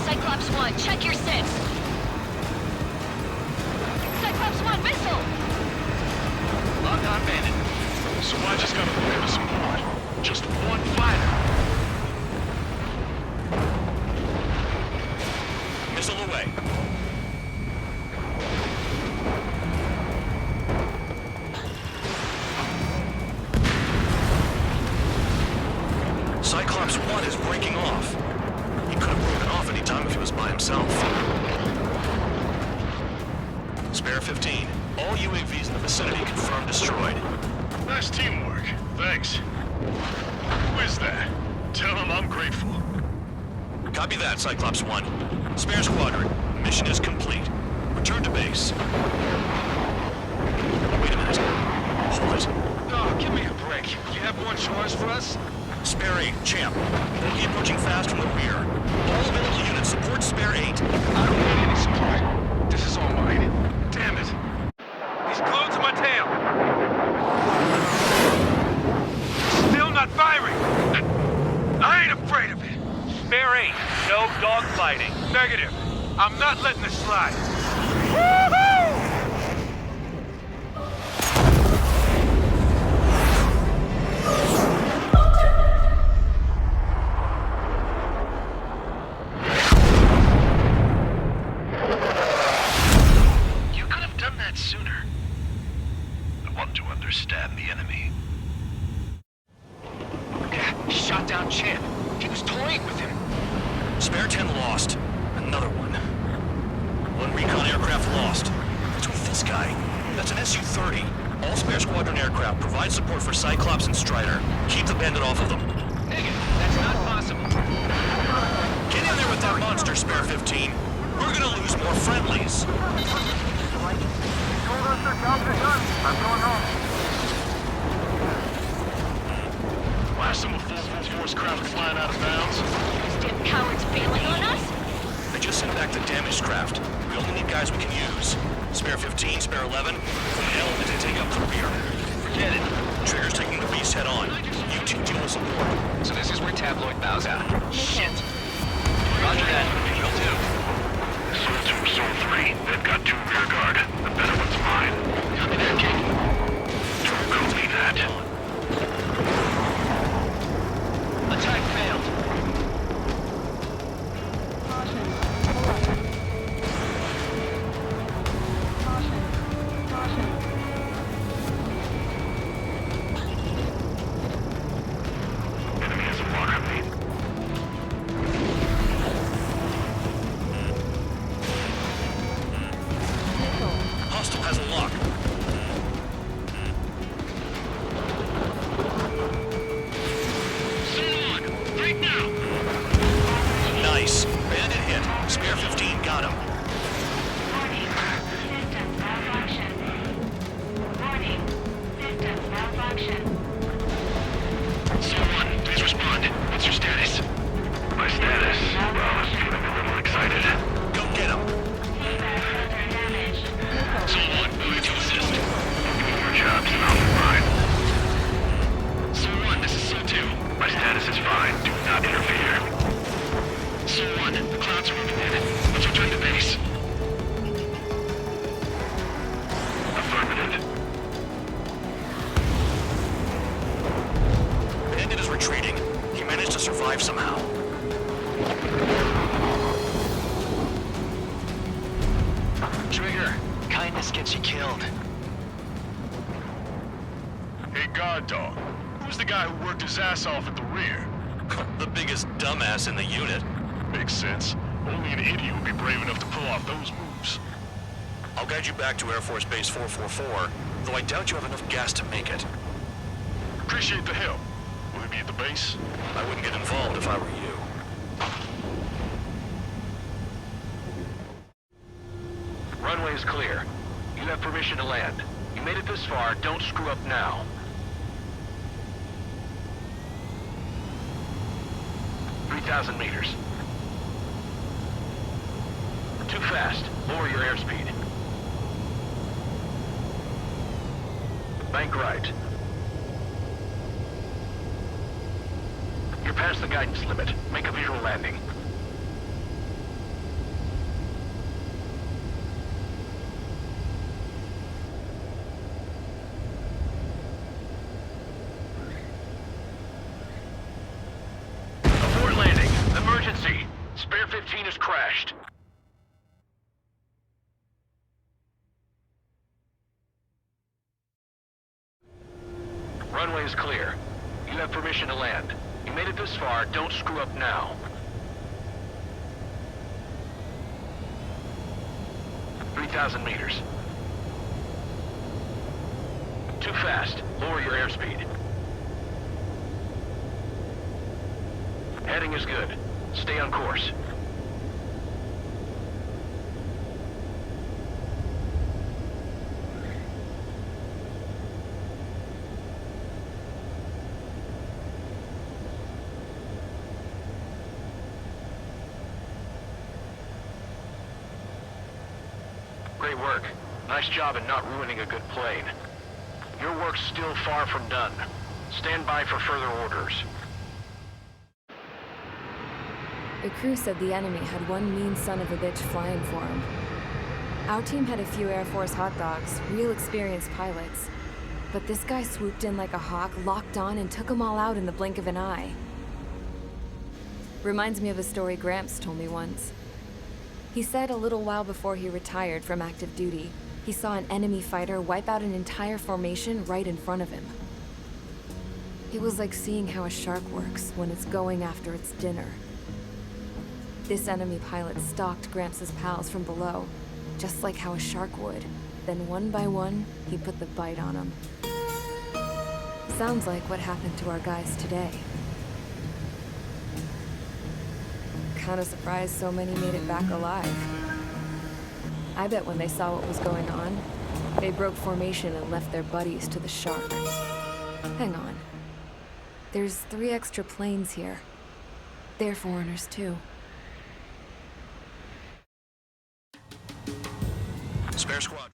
Cyclops 1, check your 6. Cyclops 1, missile! Lock on bandit. So I just gotta look at the support. Just one fighter. Missile away. Cyclops 1 is breaking off. He could have broken off any time if he was by himself. Spare 15. All UAVs in the vicinity confirmed destroyed. Nice teamwork. Thanks. Who is that? Tell him I'm grateful. Copy that, Cyclops 1. Spare Squadron. Mission is complete. Return to base. Wait a minute. Hold it. Oh, give me a break. You have more chores for us? Spare 8, Champ. Bogey approaching fast from the rear. All available units support Spare 8. I don't need any supply. This is all mine. Damn it. He's glued to my tail. Still not firing. I ain't afraid of it. Spare 8, no dogfighting. Negative. I'm not letting this slide. Woohoo! You could have done that sooner. I want to understand the enemy. Yeah, shot down Champ. He was toying with him. Spare 10 lost. Another one. One recon aircraft lost. What's with this guy? That's an Su-30. All Spare Squadron aircraft provide support for Cyclops and Strider. Keep the bandit off of them. Negative. That's not possible. Get in there with that monster, Spare 15. We're gonna lose more friendlies. Last of the 444's craft flying out of bounds. These damn cowards bailing on us? I just sent back the damaged craft. We only need guys we can use. Spare 15, Spare 11. Element to take up the rear. Forget it. Trigger's taking the beast head on. You two deal with support. So this is where Tabloid bows out. Shit. Roger that. Will do. Soul 2, Soul 3. They've got 2 rear guard. The better one's mine. Copy that, King. Copy that. Attack failed. Caution. Alert. Caution. Caution. Enemy has a water lead. Missile. Hostile has a lock. action. Someone, please respond. What's your status? My status? Well, I'm feeling a little excited. Go get him. Feedback filter damaged. Someone, moving to assist. More jobs and I'll be fine. Someone, this is Sol-2. My status is fine. Do not interfere. Someone, the clouds are moving in. Let's return to base. Affirmative. Bandit is retreating. He managed to survive somehow. Trigger, kindness gets you killed. Hey, guard dog. Who's the guy who worked his ass off at the rear? The biggest dumbass in the unit. Makes sense. Only an idiot would be brave enough to pull off those moves. I'll guide you back to Air Force Base 444, though I doubt you have enough gas to make it. Appreciate the help. Will he be at the base? I wouldn't get involved if I were you. Runway is clear. You have permission to land. You made it this far, don't screw up now. "3,000 meters. Too fast. Lower your airspeed. Bank right. You're past the guidance limit. Make a visual landing. Abort landing. Emergency. Spare 15 has crashed. Runway is clear. You have permission to land. You made it this far, don't screw up now. "3,000 meters. Too fast. Lower your airspeed. Heading is good. Stay on course. Great work. Nice job in not ruining a good plane. Your work's still far from done. Stand by for further orders. The crew said the enemy had one mean son of a bitch flying for him. Our team had a few Air Force hot dogs, real experienced pilots. But this guy swooped in like a hawk, locked on, and took them all out in the blink of an eye. Reminds me of a story Gramps told me once. He said a little while before he retired from active duty, he saw an enemy fighter wipe out an entire formation right in front of him. It was like seeing how a shark works when it's going after its dinner. This enemy pilot stalked Gramps' pals from below, just like how a shark would. Then one by one, he put the bite on them. Sounds like what happened to our guys today. Kinda surprised so many made it back alive. I bet when they saw what was going on, they broke formation and left their buddies to the shark. Hang on. There's 3 extra planes here. They're foreigners too. Spare squad.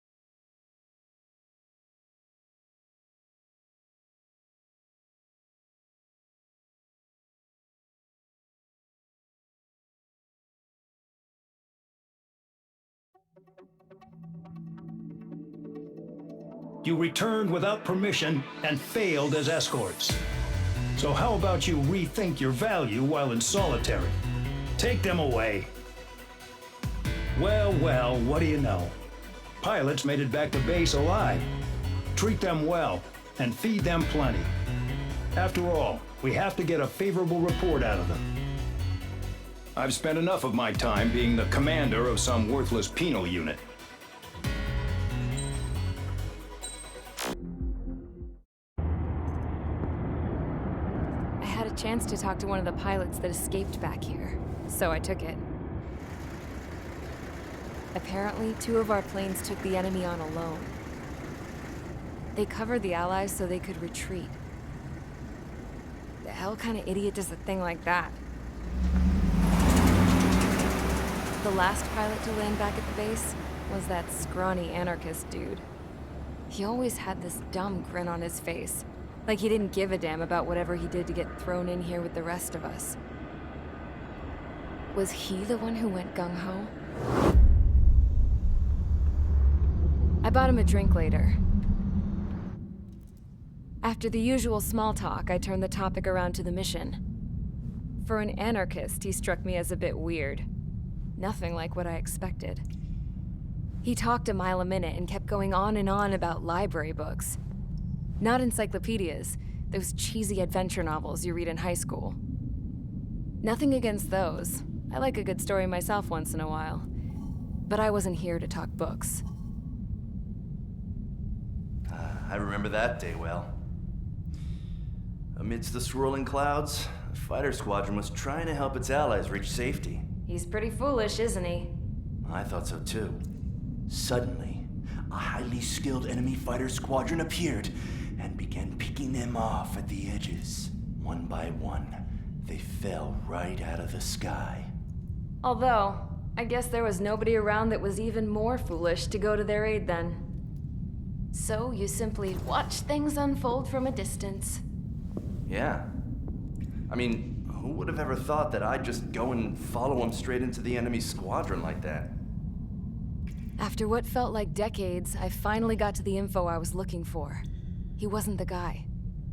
You returned without permission and failed as escorts. So how about you rethink your value while in solitary? Take them away. Well, well, what do you know? Pilots made it back to base alive. Treat them well and feed them plenty. After all, we have to get a favorable report out of them. I've spent enough of my time being the commander of some worthless penal unit. I had a chance to talk to one of the pilots that escaped back here, so I took it. Apparently, 2 of our planes took the enemy on alone. They covered the Allies so they could retreat. The hell kind of idiot does a thing like that? The last pilot to land back at the base was that scrawny anarchist dude. He always had this dumb grin on his face, like he didn't give a damn about whatever he did to get thrown in here with the rest of us. Was he the one who went gung-ho? I bought him a drink later. After the usual small talk, I turned the topic around to the mission. For an anarchist, he struck me as a bit weird. Nothing like what I expected. He talked a mile a minute and kept going on and on about library books. Not encyclopedias, those cheesy adventure novels you read in high school. Nothing against those. I like a good story myself once in a while. But I wasn't here to talk books. I remember that day well. Amidst the swirling clouds, the fighter squadron was trying to help its allies reach safety. He's pretty foolish, isn't he? I thought so too. Suddenly, a highly skilled enemy fighter squadron appeared and began picking them off at the edges. One by one, they fell right out of the sky. Although, I guess there was nobody around that was even more foolish to go to their aid then. So you simply watch things unfold from a distance. Yeah. I mean, who would have ever thought that I'd just go and follow him straight into the enemy squadron like that? After what felt like decades, I finally got to the info I was looking for. He wasn't the guy.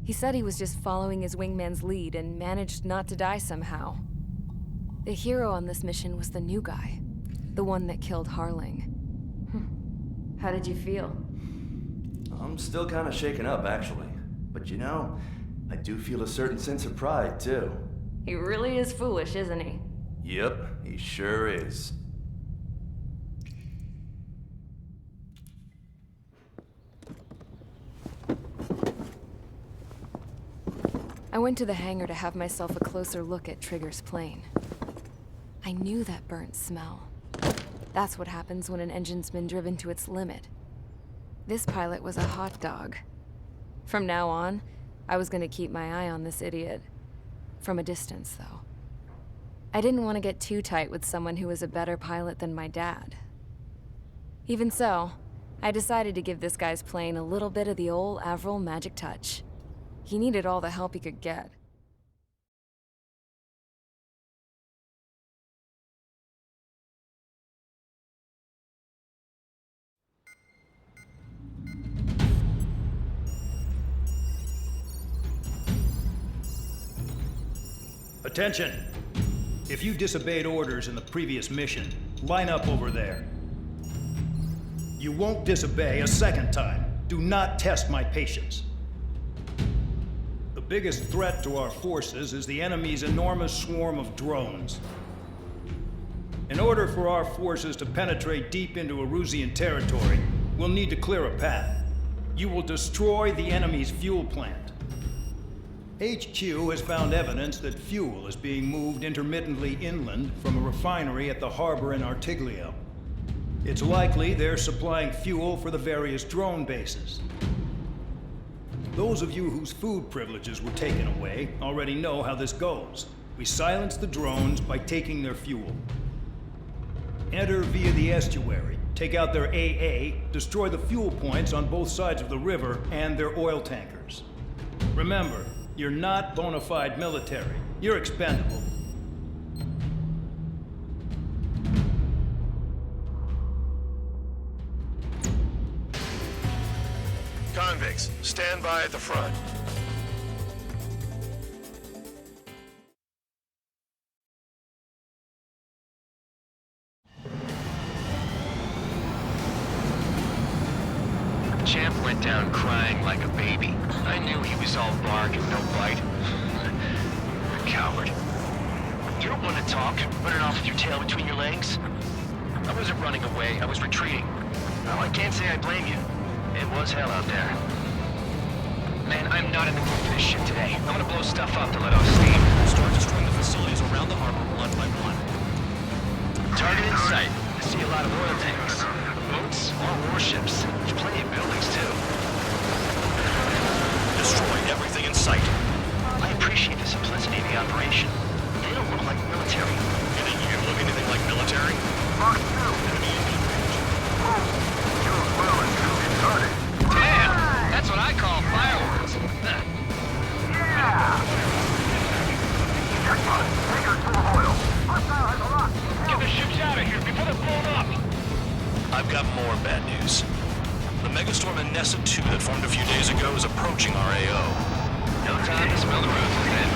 He said he was just following his wingman's lead and managed not to die somehow. The hero on this mission was the new guy. The one that killed Harling. How did you feel? I'm still kind of shaken up, actually. But you know, I do feel a certain sense of pride, too. He really is foolish, isn't he? Yep, he sure is. I went to the hangar to have myself a closer look at Trigger's plane. I knew that burnt smell. That's what happens when an engine's been driven to its limit. This pilot was a hot dog. From now on, I was gonna keep my eye on this idiot. From a distance, though. I didn't want to get too tight with someone who was a better pilot than my dad. Even so, I decided to give this guy's plane a little bit of the old Avril magic touch. He needed all the help he could get. Attention! If you disobeyed orders in the previous mission, line up over there. You won't disobey a second time. Do not test my patience. The biggest threat to our forces is the enemy's enormous swarm of drones. In order for our forces to penetrate deep into Erusian territory, we'll need to clear a path. You will destroy the enemy's fuel plant. HQ has found evidence that fuel is being moved intermittently inland from a refinery at the harbor in Artiglio. It's likely they're supplying fuel for the various drone bases. Those of you whose food privileges were taken away already know how this goes. We silence the drones by taking their fuel. Enter via the estuary, take out their AA, destroy the fuel points on both sides of the river and their oil tankers. Remember, you're not bona fide military. You're expendable. Convicts, stand by at the front. Champ went down crying like a baby. I knew he was all bark and no bite. Coward. You don't want to talk, running off with your tail between your legs? I wasn't running away, I was retreating. Now, I can't say I blame you. It was hell out there. Man, I'm not in the mood for this shit today. I'm gonna blow stuff up to let off steam. Start destroying the facilities around the harbor one by one. Target in sight. I see a lot of oil tanks. Boats or warships. There's plenty of buildings, too. operation. They don't look like military. You think you can look anything like military? Mark 2. Enemy engagement. You're well and truly started. Damn! That's what I call fireworks. Yeah! Checkpoint. Tankers full of oil. Hostile has a lock. Get the ships out of here before they're blown up! I've got more bad news. The megastorm Nessa 2 that formed a few days ago is approaching our AO. No time to smell the roses then.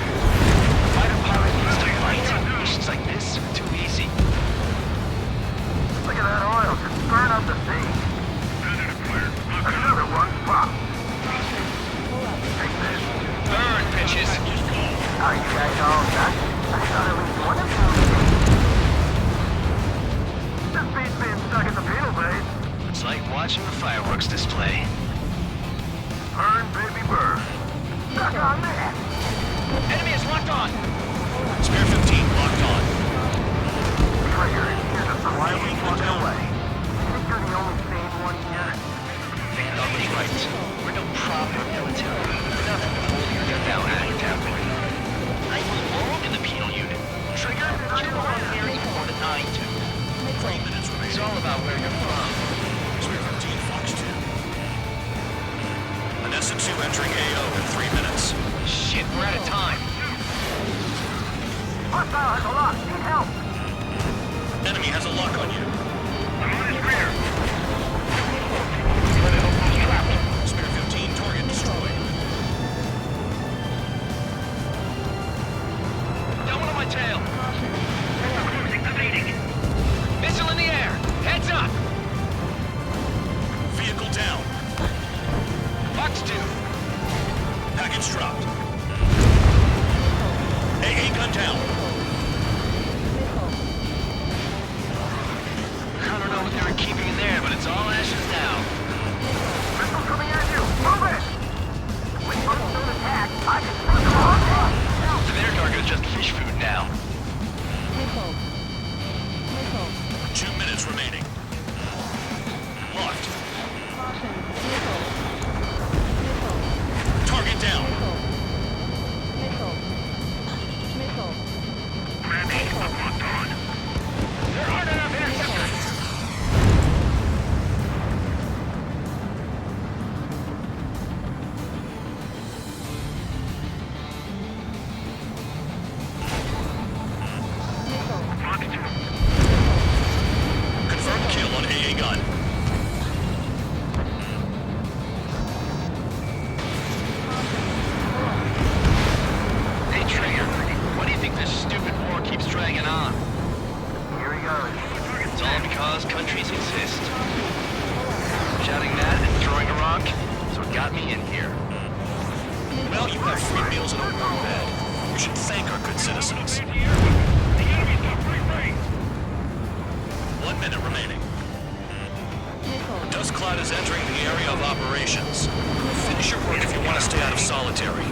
Fighter pilot needs to fight. Missions like this, too easy. Look at that oil. Just burn up the sea. Another one. Pop. Take this. Burn, bitches! Are you guys all done? I thought at least one of you. This beats being stuck in the penal base. It's like watching a fireworks display. Burn, baby, burn. Stuck on that. Enemy is locked on! Spare 15 locked on. Trigger, here's a supply we walking away. Think you're the only sane one here? Vanguard was right. We're no proper military. We're not that holding your down act that way. I belong in the penal unit. Trigger, you belong here even more than I do. 3 minutes remaining. It's all about where you're from. Spare 15 Fox 2. Nessa 2 entering AO in 3 minutes. Shit, we're out of time. Hostile has a lock. Need help. Enemy has a lock on you. I'm on his rear. Spare 15 target destroyed. Got one on my tail. Cruising, evading. Missile in the air. Heads up. Vehicle down. Fox 2. Package dropped. AA gun down. I don't know what they were keeping in there, but it's all ashes now. Missile coming at you. Move it. When buttons don't attack, I can put them on. Their target is just fish food now. 2 minutes remaining. Locked. Target down. Ready. I'm locked on. There aren't enough interceptors! Confirmed kill on AA gun. Hey, Trigger. Why do you think this stupid war keeps dragging on? Here he goes. It's all because countries exist. Shouting that and throwing a rock is what got me in here. Well, you have free meals and a warm bed. You should thank our good citizens. 1 minute remaining. Dust cloud is entering the area of operations. Finish your work if you want to stay out of solitary.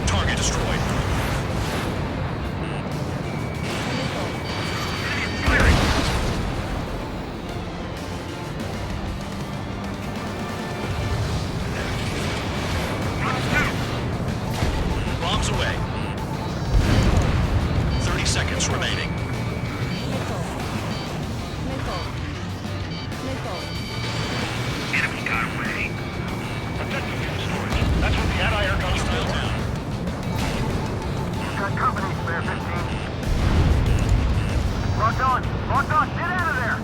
Target destroyed. Bombs away. 30 seconds remaining. Enemy got away. Protecting fuel storage. That's what the anti-air gun is Hostile down. Got company, spare 15. Locked on. Locked on. Get out of there.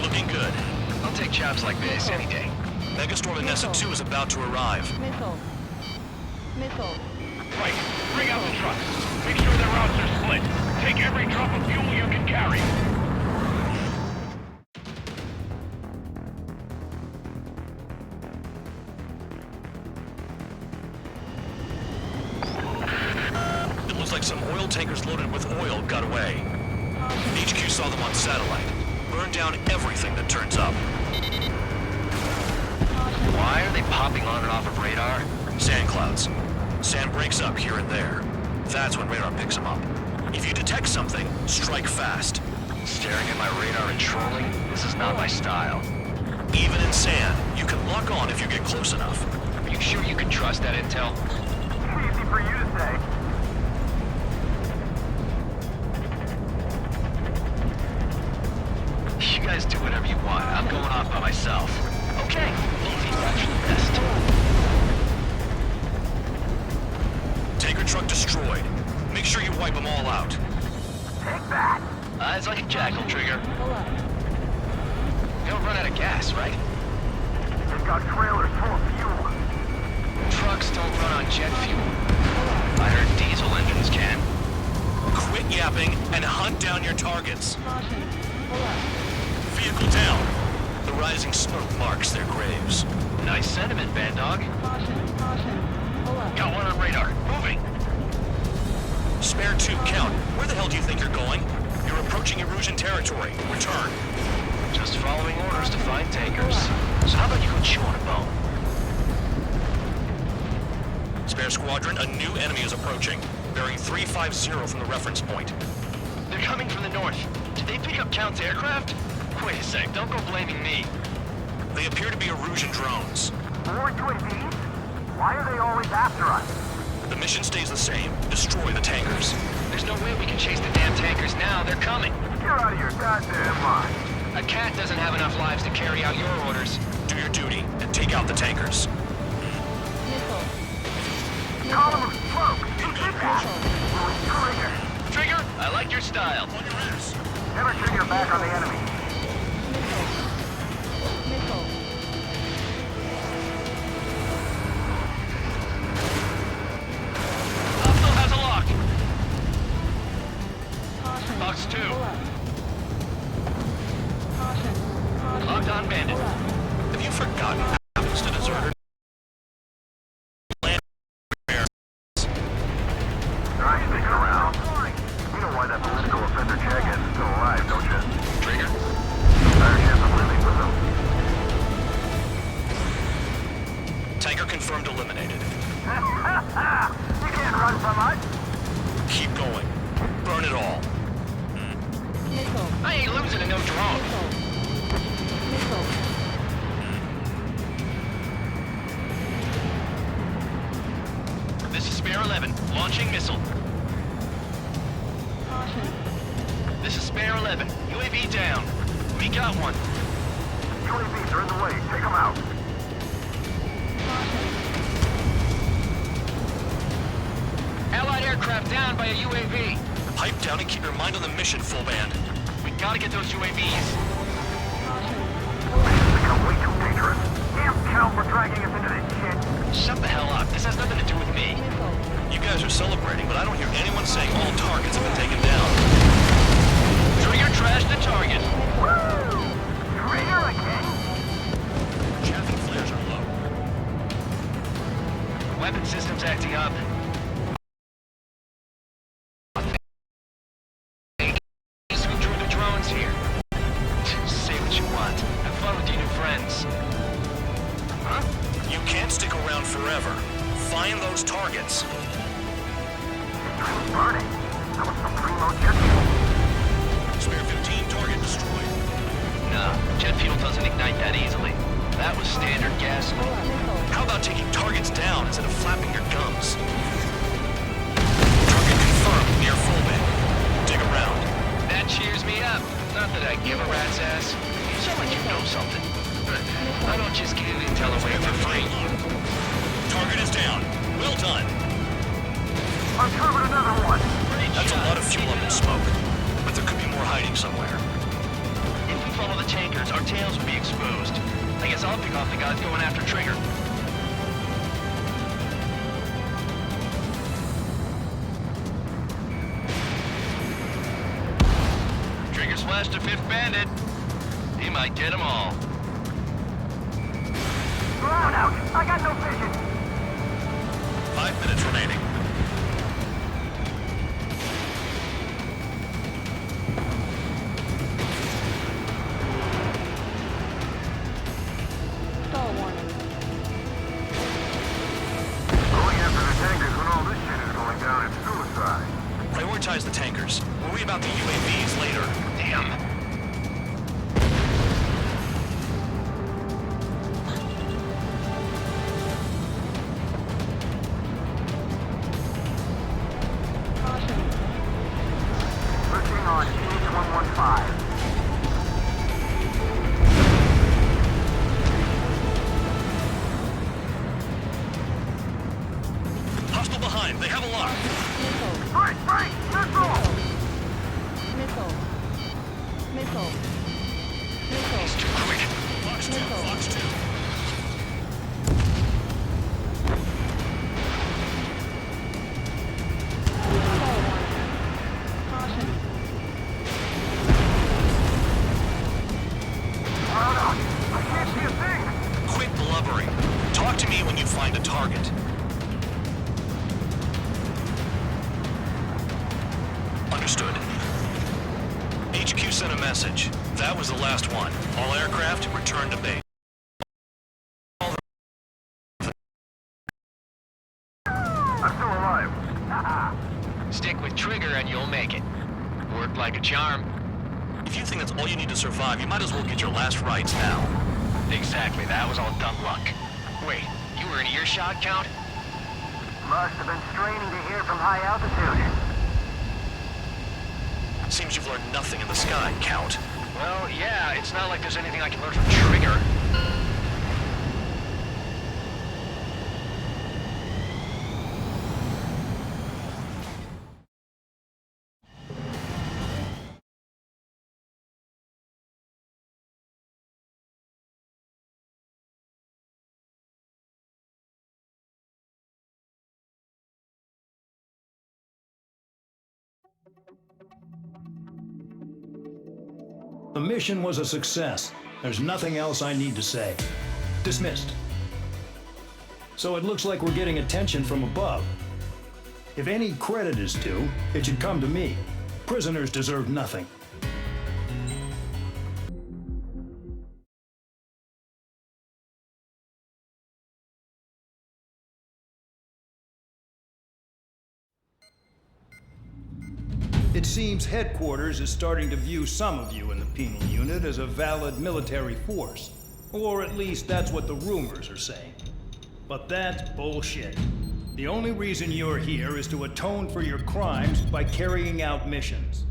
Looking good. I'll take jobs like this any day. Megastorm Nessa 2 is about to arrive. Right. Bring out the trucks. Make sure their routes are split. Take every drop of fuel you can carry. It looks like some oil tankers loaded with oil got away. HQ saw them on satellite. Burn down everything that turns up. Why are they popping on and off of radar? Sand clouds. Sand breaks up here and there. That's when radar picks them up. If you detect something, strike fast. Staring at my radar and trolling? This is not my style. Even in sand, you can lock on if you get close enough. Are you sure you can trust that intel? Easy for you to say. You guys do whatever you want. I'm going off by myself. Okay, easy's actually best. Tanker truck destroyed. Make sure you wipe them all out. Take that. Eyes like a jackal, Trigger. You don't run out of gas, right? They've got trailers full of fuel. Trucks don't run on jet fuel. I heard diesel engines can. Quit yapping and hunt down your targets. Caution. Pull up. Vehicle down. The rising smoke marks their graves. Nice sentiment, Bad Dog. Caution. Caution. Pull up. Got one on radar. Moving. Spare 2, count. Where the hell do you think you're going? You're approaching Erusian territory. Return. Just following orders to find tankers. So how about you go chew on a bone? Spare squadron, a new enemy is approaching. Bearing 350 from the reference point. They're coming from the north. Did they pick up Count's aircraft? Wait a sec, don't go blaming me. They appear to be Erusian drones. More UAVs? Why are they always after us? The mission stays the same. Destroy the tankers. There's no way we can chase the damn tankers now. They're coming. You're out of your goddamn mind. A cat doesn't have enough lives to carry out your orders. Do your duty and take out the tankers. Missile. Column of smoke. Who did that? Trigger. Trigger, I like your style. On your ass. Never turn your back on the enemy. Missile. Missile. Hostile has a lock. Caution. Box 2. Pull up. Caution. Caution. Locked on bandit. Pull up. Have you forgotten what happens to deserters? Alright, stick around. You know why that political offender Jagged is still alive, don't you? Trigger. Better chance of living with him. Tanker confirmed eliminated. You can't run from us. Keep going. Burn it all. Missile. I ain't losing to no drone. Missile. Missile. This is Spare 11. Launching missile. Caution. This is Spare 11. UAV down. We got one. UAVs are in the way. Take them out. Caution. Allied aircraft down by a UAV. Pipe down and keep your mind on the mission, full band. We gotta get those UAVs. Caution. Mission's become way too dangerous. Damn Cal for dragging us into this shit. Shut the hell up. This has nothing to do with me. Missile. You guys are celebrating, but I don't hear anyone saying all targets have been taken down. Trigger trashed the target. Woo! Trigger again? Chaffee flares are low. Weapon systems acting up. We drew the drones here. Say what you want. Have fun with your new friends. Huh? You can't stick around forever. Find those targets. It's burning. That was some primo jet fuel. Spare 15 target destroyed. Nah, jet fuel doesn't ignite that easily. That was standard gasoline. Missile. How about taking targets down instead of flapping your gums? Target confirmed near full band. Dig around. That cheers me up. Not that I give a rat's ass. You sound like you know something. I don't just give intel away for free. Target is down. Well done. Uncovered another one. That's a lot of fuel up in smoke. But there could be more hiding somewhere. If we follow the tankers, our tails will be exposed. I guess I'll pick off the guys going after Trigger. Trigger slashed a 5th bandit. He might get them all. Ground out. I got no vision. 5 minutes remaining. Stall warning. Going after the tankers when all this shit is going down is suicide. about the UAVs later. Damn. Pushing on H115. Hostile behind. They have a lock. Missile. Right, right, missile! Missile. Missile. Missile. He's too quick. Fox 2, Missile. Fox 2. Caution. I can't see a thing! Quit blubbering. Talk to me when you find a target. Understood. HQ sent a message. That was the last one. All aircraft, return to base. I'm still alive. Stick with Trigger and you'll make it. Worked like a charm. If you think that's all you need to survive, you might as well get your last rites now. Exactly, that was all dumb luck. Wait, you were in earshot, Count? Must have been straining to hear from high altitude. Seems you've learned nothing in the sky, Count. Well, yeah, it's not like there's anything I can learn from Trigger. The mission was a success. There's nothing else I need to say. Dismissed. So it looks like we're getting attention from above. If any credit is due, it should come to me. Prisoners deserve nothing. It seems headquarters is starting to view some of you in the penal unit as a valid military force. Or at least that's what the rumors are saying. But that's bullshit. The only reason you're here is to atone for your crimes by carrying out missions.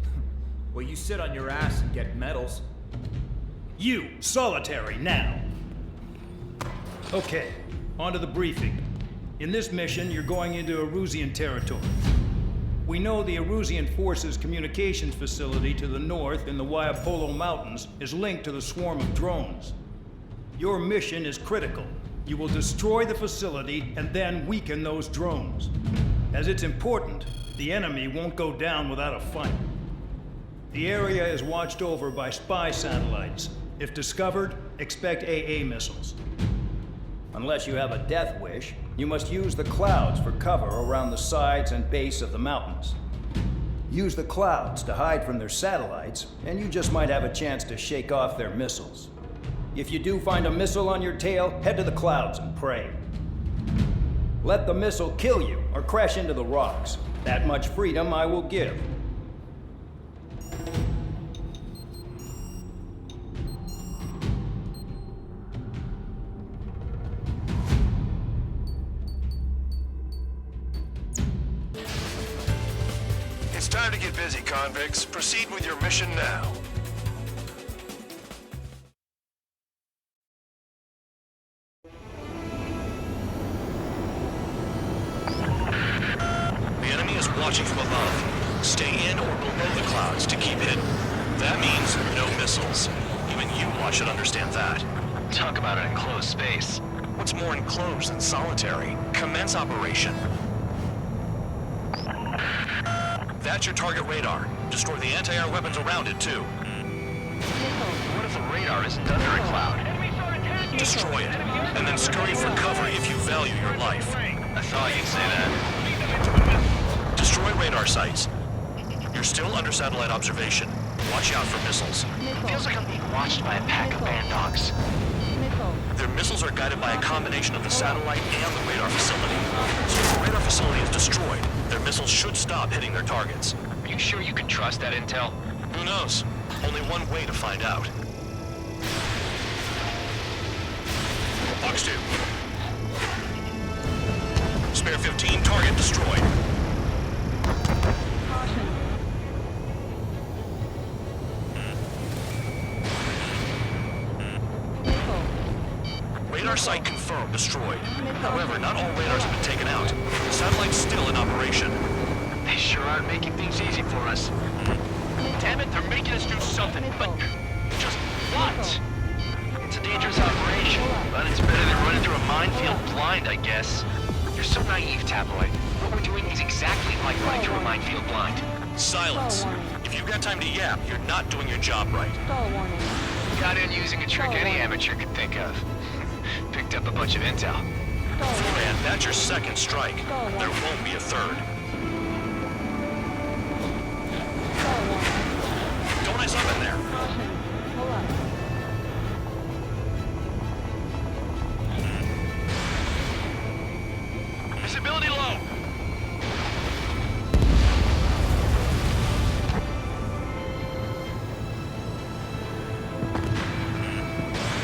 Well, you sit on your ass and get medals. You, solitary, now. Okay, on to the briefing. In this mission, you're going into Erusian territory. We know the Erusian Forces communications facility to the north in the Waiapolo Mountains is linked to the swarm of drones. Your mission is critical. You will destroy the facility and then weaken those drones. As it's important, the enemy won't go down without a fight. The area is watched over by spy satellites. If discovered, expect AA missiles. Unless you have a death wish, you must use the clouds for cover around the sides and base of the mountains. Use the clouds to hide from their satellites, and you just might have a chance to shake off their missiles. If you do find a missile on your tail, head to the clouds and pray. Let the missile kill you or crash into the rocks. That much freedom I will give. It's time to get busy, convicts. Proceed with your mission now. The enemy is watching from above. Stay in or below the clouds to keep hidden. That means no missiles. Even you lot should understand that. Talk about an enclosed space. What's more enclosed than solitary? Commence operation. That's your target radar. Destroy the anti-air weapons around it, too. What if the radar isn't under a cloud? Destroy it, and then scurry for cover if you value your life. I thought you'd say that. Destroy radar sites. You're still under satellite observation. Watch out for missiles. Feels like I'm being watched by a pack of band dogs. Their missiles are guided by a combination of the satellite and the radar facility. So if the radar facility is destroyed, their missiles should stop hitting their targets. You sure you can trust that intel? Who knows? Only one way to find out. Box 2. Spare 15, target destroyed. Caution. Missile. Radar site confirmed, destroyed. However, not all radars have been taken out. The satellite's still in operation. They sure are making things easy for us. Damn it, they're making us do something, but just what? It's a dangerous operation, but it's better than running through a minefield blind, I guess. You're so naive, Tabloid. What we're doing is exactly like running through a minefield blind. Silence. If you've got time to yap, you're not doing your job right. Stall warning. Got in using a trick any amateur could think of. Picked up a bunch of intel. Man, that's your second strike. There won't be a third. Stall warning. Don't ice up in there. Caution. Pull up. Visibility low.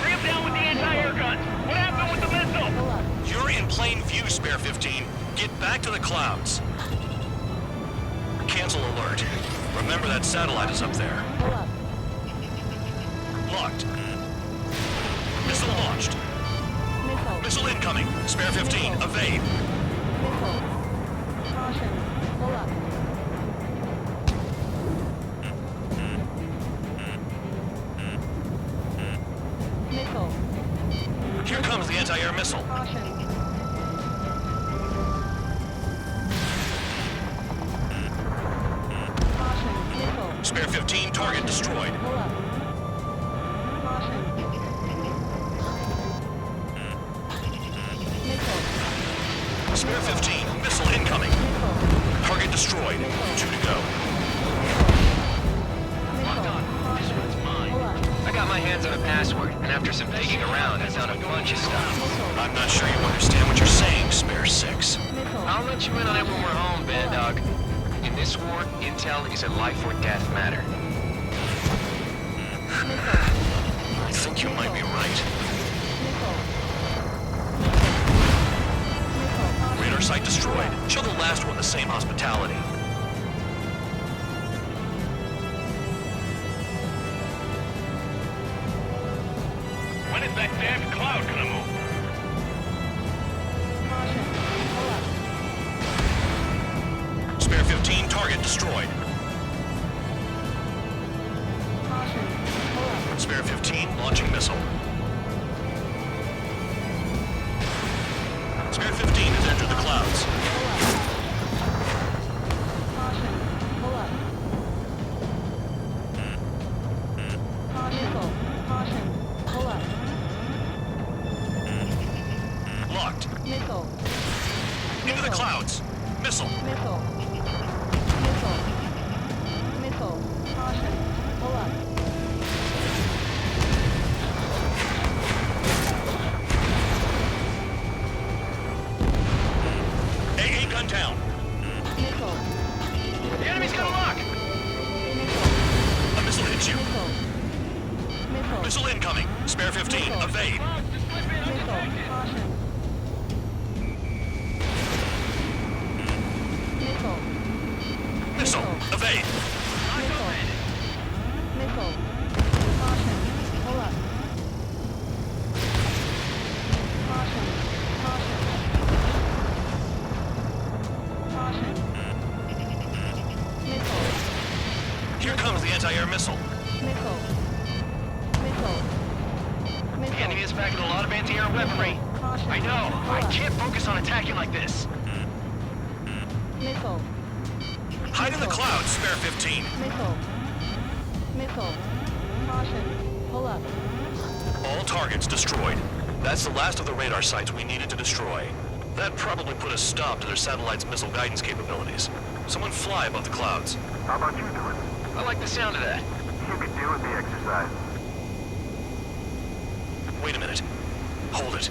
Bring him down with the anti-air guns. What happened with the missile? Pull up. You're in plain view, Spare 15. Get back to the clouds. Cancel alert. Remember that satellite is up there. Pull up. Locked. Missile launched. Missile. Missile incoming. Spare 15, evade. Missile. Caution. Pull up. Missile. Here comes the anti-air missile. Caution. Caution. Missile. Spare 15, target destroyed. Pull up. Caution. Missile. Spare 15, missile incoming. Missile. Target destroyed. 2 to go. Missile. Caution. Pull up. I got my hands on a password, and after some digging around, I found a bunch of stuff. Missile. I'm not sure you understand what you're saying, Spare 6. Missile. I'll let you in on it when we're home, Bad Dog. In this war, intel is a life or death matter. Missile. I think you might be right. Missile. Missile. Radar site destroyed. Show the last one the same hospitality. When is that damn cloud gonna move? Caution. Pull up. Spare 15, target destroyed. Caution. Pull up. Spare 15, launching missile. Spare 15 has entered the clouds. Caution. Pull up. Missile. Caution. Pull up. Locked. Missile. Into the clouds. Missile. Missile. Missile. Missile. Caution. Pull up. AA gun down. Missile. The enemy's got a lock! Missile. A missile hits you. Missile. Missile. Missile incoming. Spare 15, evade. Missile. Caution. Missile. Missile, evade. Missile. Missile. Caution. Pull up. Caution. Caution. Caution. Missile. Here comes the anti-air missile. Missile. Missile. The Missile. enemy is packing a lot of anti-air weaponry. Caution. I know. Pull I up. can't focus on attacking like this. Missile. Hide in the clouds, Spare 15. Missile. Missile. Caution. Pull up. All targets destroyed. That's the last of the radar sites we needed to destroy. That probably put a stop to their satellite's missile guidance capabilities. Someone fly above the clouds. How about you do it? I like the sound of that. You could do with the exercise. Wait a minute. Hold it.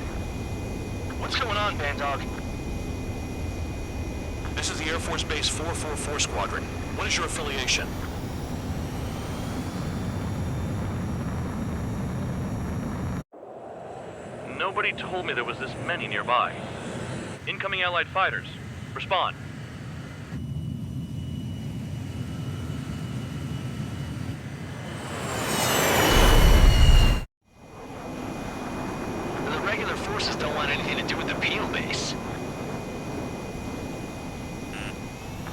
What's going on, Band Dog? This is the Air Force Base 444 Squadron. What is your affiliation? Nobody told me there was this many nearby. Incoming Allied fighters. Respond. The regular forces don't want anything to do with the penal base.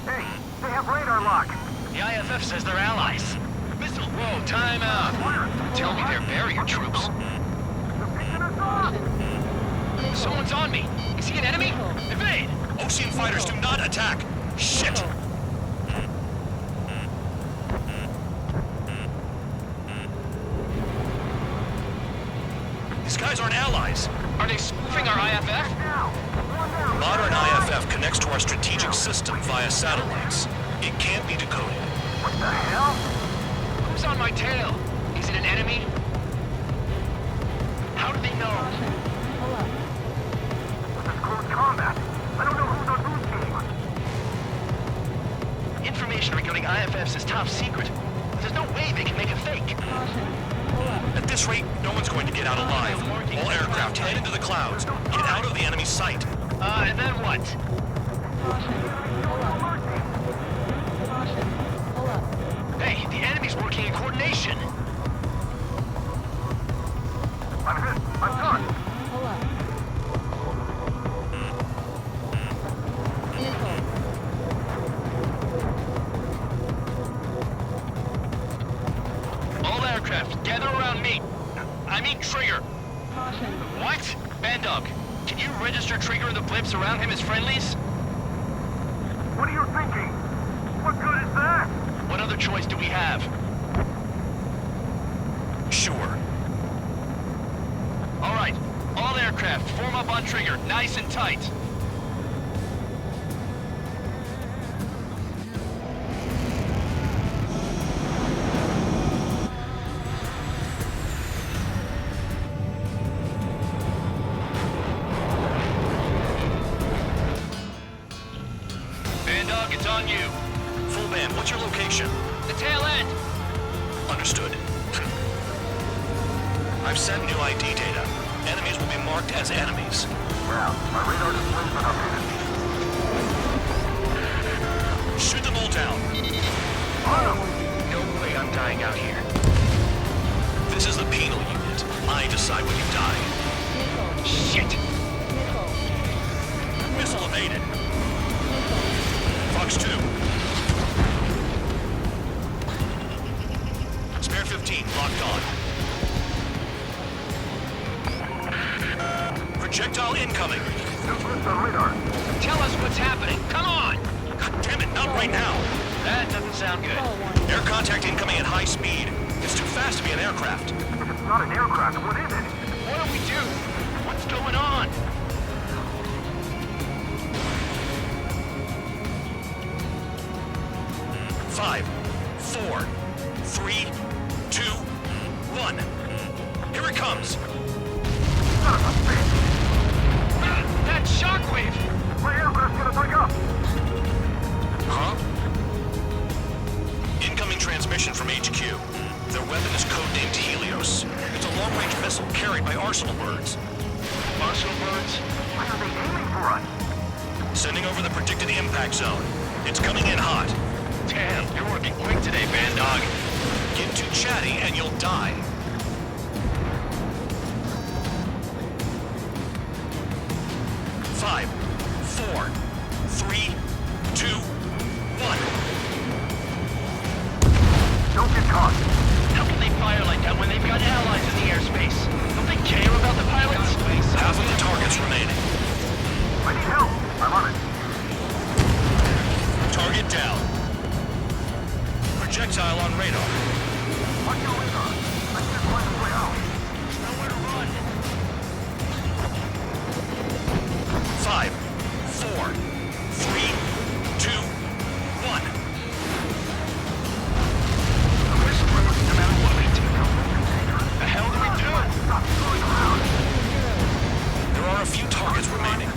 Hey, they have radar lock. The IFF says they're allies. Missile, whoa, time out. Tell me they're barrier troops. Someone's on me. Is he an enemy? Evade! Ocean fighters do not attack. Shit! These guys aren't allies. Are they spoofing our IFF? Modern IFF connects to our strategic system via satellites. It can't be decoded. What the hell? Who's on my tail? Is it an enemy? How do they know? This is close combat. I don't know who's on whose team. Information regarding IFFs is top secret. There's no way they can make it fake. At this rate, no one's going to get out alive. All aircraft head into the clouds. Get out of the enemy's sight. And then what? Hey, the enemy's working in coordination. I'm hit. I'm done. All aircraft, gather around me. I mean Trigger. What? Bandog, can you register Trigger and the blips around him as friendlies? What are you thinking? What good is that? What other choice do we have? Sure. All right, all aircraft, form up on Trigger, nice and tight. Bandog, it's on you. Full band, what's your location? The tail end. Understood. I've sent new ID data. Enemies will be marked as enemies. Well, my radar display's been updated. Shoot them all down. No way I'm dying out here. This is the penal unit. I decide when you die. Shit! Missile evaded. Fox 2. Spare 15, locked on. Projectile incoming. New blips on radar. Tell us what's happening. Come on! God damn it, not right now. That doesn't sound good. Air contact incoming at high speed. It's too fast to be an aircraft. If it's not an aircraft, what is it? What do we do? What's going on? Five, 4, 3, 2, 1. Here it comes. That shockwave! My aircraft's gonna break up! Huh? Incoming transmission from HQ. Their weapon is codenamed Helios. It's a long-range missile carried by Arsenal birds. Arsenal birds? Why are they aiming for us? Sending over the predicted impact zone. It's coming in hot. Damn, you're working quick today, Bandog. Get too chatty and you'll die. Five, 4, 3, 2, 1. Don't get caught. How can they fire like that when they've got allies in the airspace? Don't they care about the pilots? Half of the targets remaining. I need help. I'm on it. Target down. Projectile on radar. Watch your radar. I can't find a way out. There's nowhere to run. 5, 4, 3, 2, 1. No matter what we do, the hell do we do? There are a few targets remaining.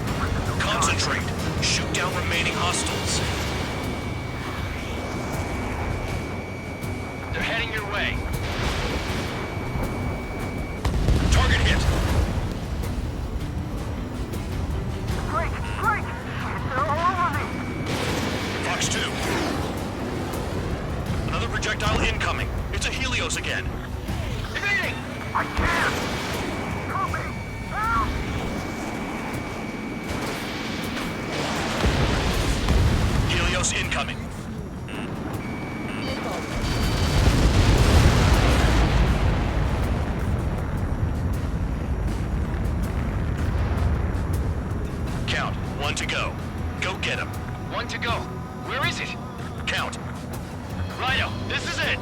Concentrate. Shoot down down remaining hostiles. They're heading your way. Target hit. Break! Break! They're all over me! Fox 2. Another projectile incoming. It's a Helios again. Evading! I can't! Help me! Help! Helios incoming. Count. 1 to go. Go get him. 1 to go. Where is it? Count. Rhino, this is it!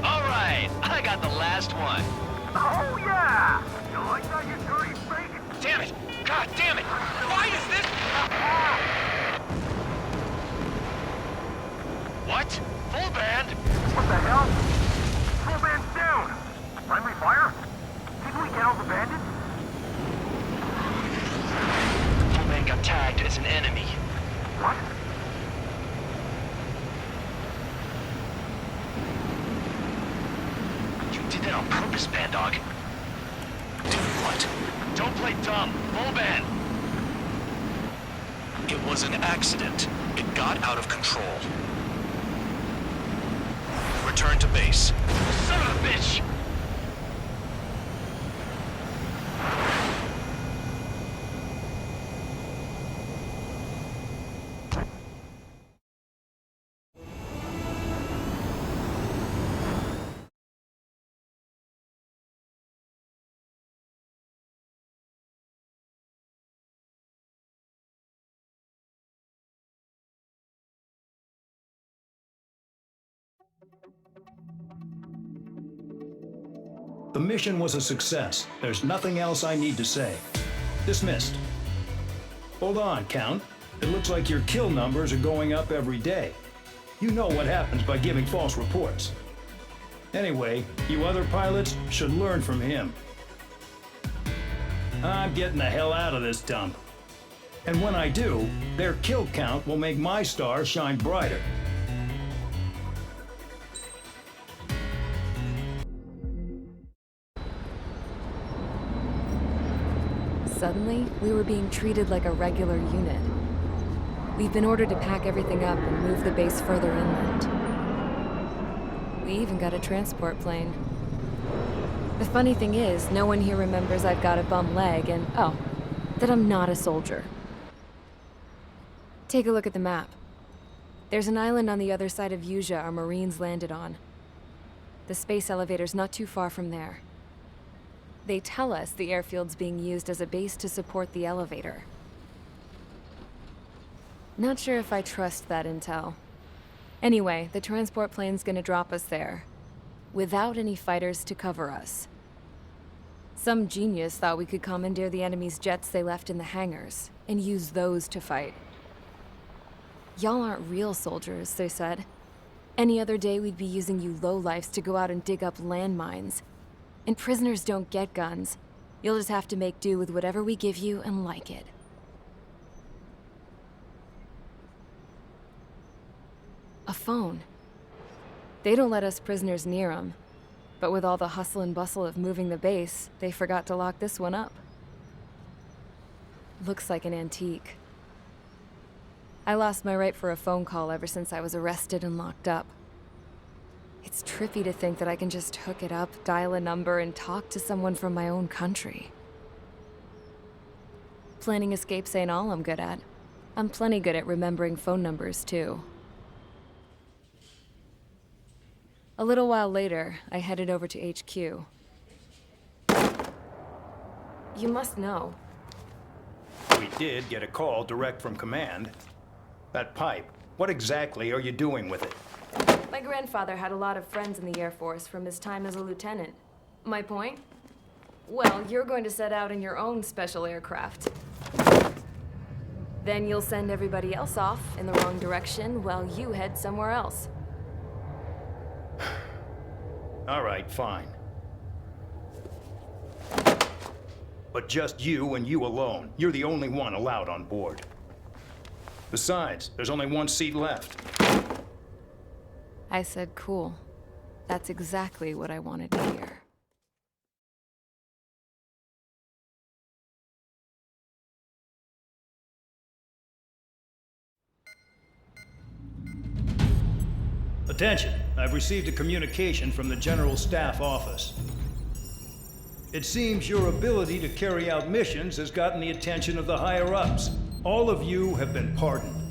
Alright, I got the last one. Oh yeah! You like that, you dirty fake? Damn it! God damn it! Why is this? What? Full band? What the hell? Full band's down! Friendly fire? Didn't we get all the bandits? Full band got tagged as an enemy. What? You did that on purpose, Band Dog. Do what? Don't play dumb. Full band. It was an accident. It got out of control. Return to base. Son of a bitch! The mission was a success. There's nothing else I need to say. Dismissed. Hold on, Count. It looks like your kill numbers are going up every day. You know what happens by giving false reports. Anyway, you other pilots should learn from him. I'm getting the hell out of this dump. And when I do, their kill count will make my star shine brighter. Suddenly, we were being treated like a regular unit. We've been ordered to pack everything up and move the base further inland. We even got a transport plane. The funny thing is, no one here remembers I've got a bum leg and, oh, that I'm not a soldier. Take a look at the map. There's an island on the other side of Uja our Marines landed on. The space elevator's not too far from there. They tell us the airfield's being used as a base to support the elevator. Not sure if I trust that intel. Anyway, the transport plane's gonna drop us there, without any fighters to cover us. Some genius thought we could commandeer the enemy's jets they left in the hangars, and use those to fight. Y'all aren't real soldiers, they said. Any other day we'd be using you lowlifes to go out and dig up landmines. And prisoners don't get guns. You'll just have to make do with whatever we give you and like it. A phone. They don't let us prisoners near them. But with all the hustle and bustle of moving the base, they forgot to lock this one up. Looks like an antique. I lost my right for a phone call ever since I was arrested and locked up. It's trippy to think that I can just hook it up, dial a number, and talk to someone from my own country. Planning escapes ain't all I'm good at. I'm plenty good at remembering phone numbers, too. A little while later, I headed over to HQ. You must know. We did get a call direct from command. That pipe, what exactly are you doing with it? My grandfather had a lot of friends in the Air Force from his time as a lieutenant. My point? Well, you're going to set out in your own special aircraft. Then you'll send everybody else off in the wrong direction while you head somewhere else. All right, fine. But just you and you alone. You're the only one allowed on board. Besides, there's only one seat left. I said cool. That's exactly what I wanted to hear. Attention, I've received a communication from the General Staff Office. It seems your ability to carry out missions has gotten the attention of the higher-ups. All of you have been pardoned.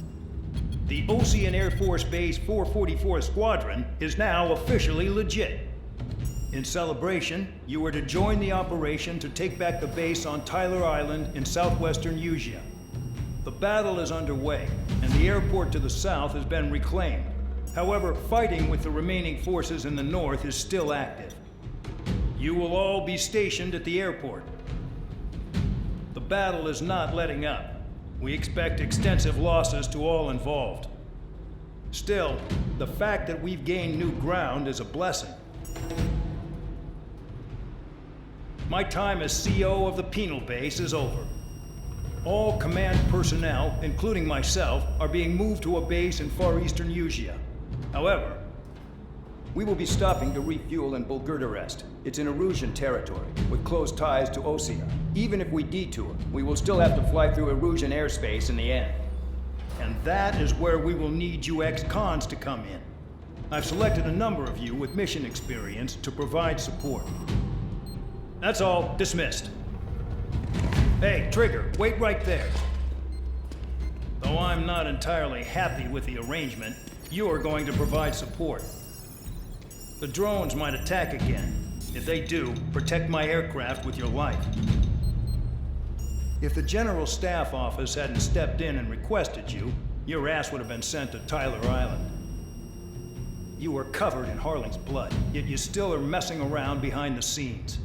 The Ocean Air Force Base 444 Squadron is now officially legit. In celebration, you are to join the operation to take back the base on Tyler Island in southwestern Usea. The battle is underway, and the airport to the south has been reclaimed. However, fighting with the remaining forces in the north is still active. You will all be stationed at the airport. The battle is not letting up. We expect extensive losses to all involved. Still, the fact that we've gained new ground is a blessing. My time as CO of the penal base is over. All command personnel, including myself, are being moved to a base in far eastern Usea. However, we will be stopping to refuel in Bulgurdarest. It's in Erusian territory, with close ties to Osea. Even if we detour, we will still have to fly through Erusian airspace in the end. And that is where we will need you ex-cons to come in. I've selected a number of you with mission experience to provide support. That's all. Dismissed. Hey, Trigger, wait right there. Though I'm not entirely happy with the arrangement, you are going to provide support. The drones might attack again. If they do, protect my aircraft with your life. If the General Staff Office hadn't stepped in and requested you, your ass would have been sent to Tyler Island. You were covered in Harling's blood, yet you still are messing around behind the scenes.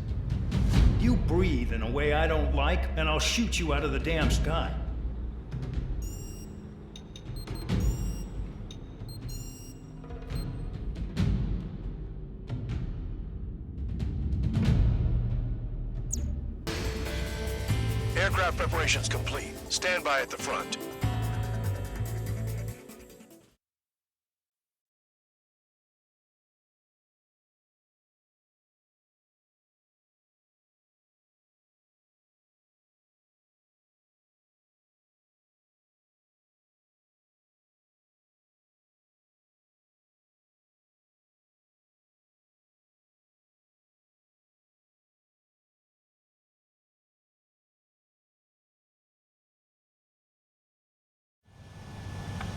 You breathe in a way I don't like, and I'll shoot you out of the damn sky. Aircraft preparations complete. Stand by at the front.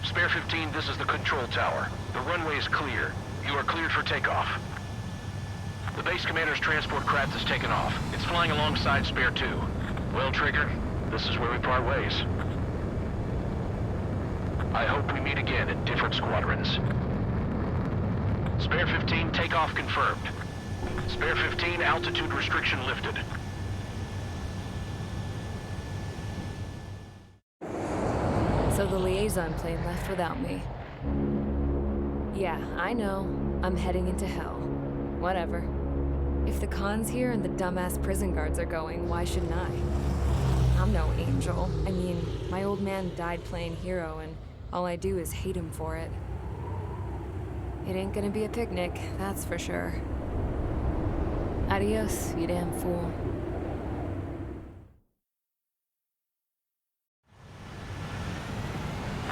Spare 15, this is the control tower. The runway is clear. You are cleared for takeoff. The base commander's transport craft has taken off. It's flying alongside Spare 2. Well, Trigger, this is where we part ways. I hope we meet again in different squadrons. Spare 15, takeoff confirmed. Spare 15, altitude restriction lifted. So the liaison plane left without me. Yeah, I know. I'm heading into hell. Whatever. If the con's here and the dumbass prison guards are going, why shouldn't I? I'm no angel. I mean, my old man died playing hero, and all I do is hate him for it. It ain't gonna be a picnic, that's for sure. Adios, you damn fool.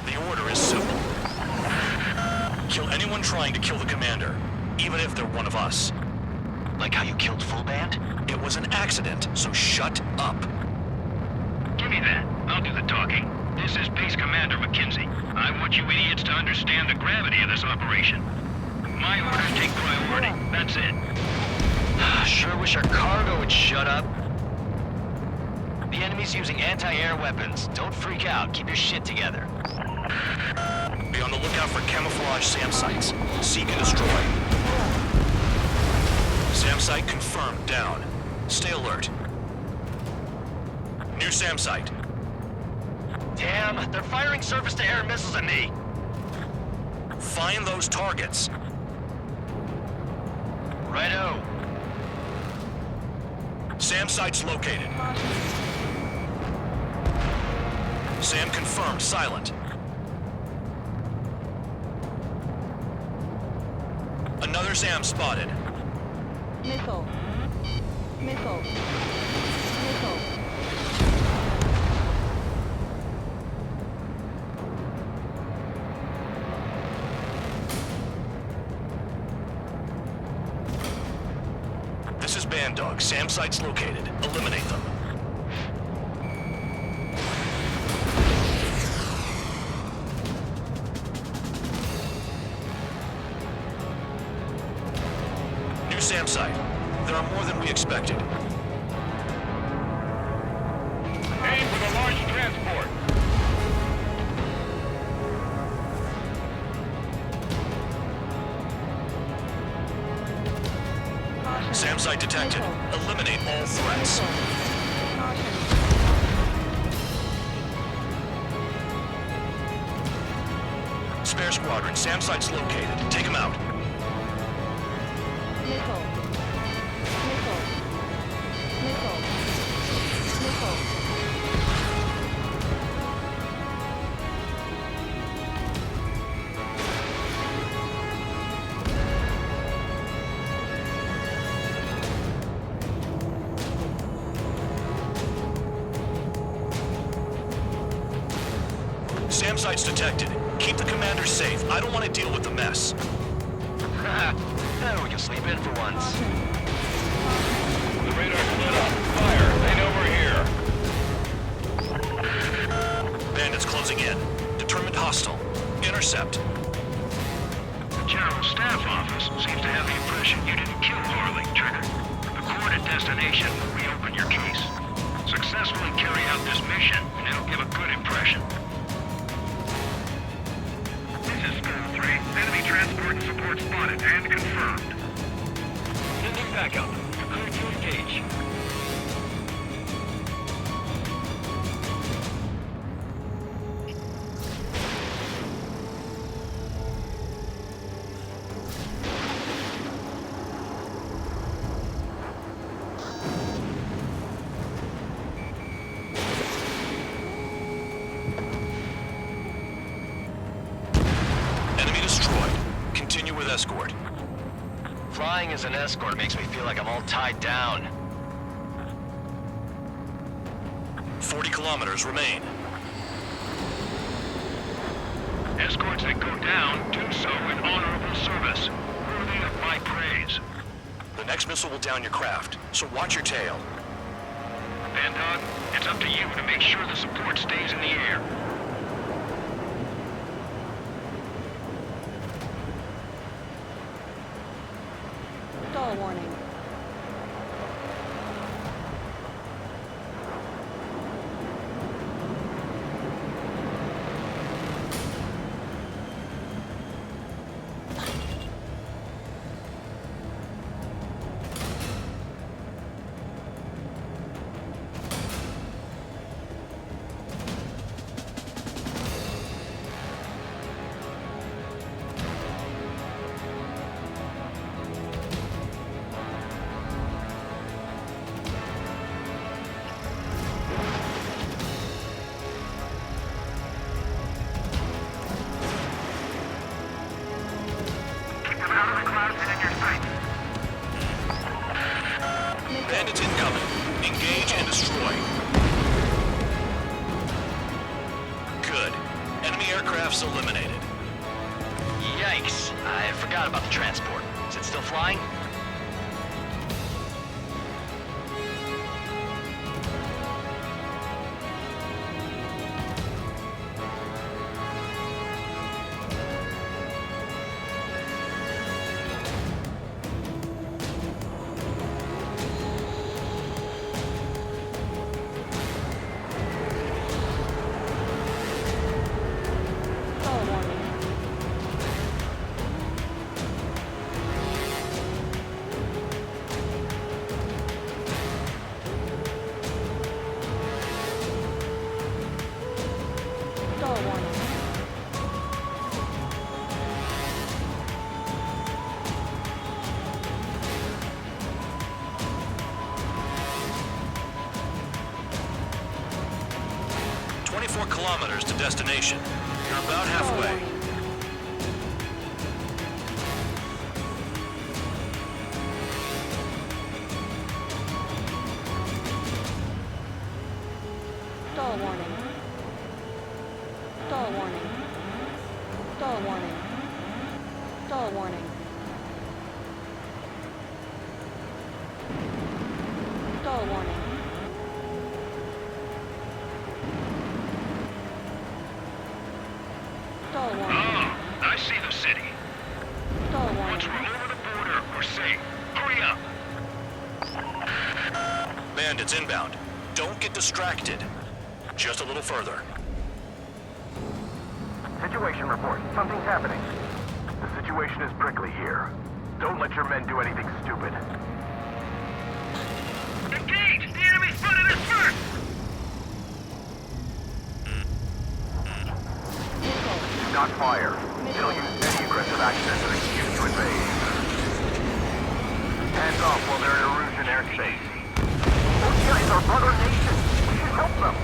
The order is simple. Kill anyone trying to kill the commander, even if they're one of us. Like how you killed Full Band? It was an accident, so shut up. Give me that. I'll do the talking. This is Base Commander McKenzie. I want you idiots to understand the gravity of this operation. My orders take priority. That's it. Sure wish our cargo would shut up. The enemy's using anti-air weapons. Don't freak out. Keep your shit together. Be on the lookout for camouflage SAM sites. Seek and destroy. SAM site confirmed down. Stay alert. New SAM site. Damn, they're firing surface-to-air missiles at me. Find those targets. Righto. SAM site's located. SAM confirmed, silent. Another SAM spotted. Missile. Missile. Missile. This is Band Dog. SAM site's located. Eliminate them. New SAM site. There are more than we expected. Aim for the large transport. SAM site detected. Eliminate all threats. Spare squadron. SAM site's located. Take them out. Missile. Missile. Missile. Missile. SAM site's detected. Keep the commander safe. I don't want to deal with the mess. We can sleep in for once. The radar split up. Fire. They know we're here. Bandits closing in. Determined hostile. Intercept. The General Staff Office seems to have the impression you didn't kill Harley, Trigger. The coordinate destination will reopen your case. Successfully carry out this mission, and it'll give a good impression. This is Skull 3. Enemy transport and support spotted and confirmed. Sending backup. Clear to engage. Enemy destroyed. Continue with escort. Flying as an escort makes me feel like I'm all tied down. 40 kilometers remain. Escorts that go down do so with honorable service, worthy of my praise. The next missile will down your craft, so watch your tail. Band Dog, it's up to you to make sure the support stays in the air. Stall warning. Bandits incoming. Engage and destroy. Good. Enemy aircraft's eliminated. Yikes. I forgot about the transport. Is it still flying? Stall warning. kilometers to destination. You're about halfway. Stall warning. Stall warning. Stall warning. Stall warning. Stall warning. Stall warning. Oh, I see the city. Stall warning. Once we're over the border, we're safe. Hurry up. Bandits inbound. Don't get distracted. Just a little further. Situation report. Something's happening. The situation is prickly here. Don't let your men do anything stupid. Engage! The enemy's spotted us first! Missile. Not fire. They'll use any aggressive action as an excuse to invade. Hands off while they're in Erusian airspace. Those guys are brother nations. We should help them.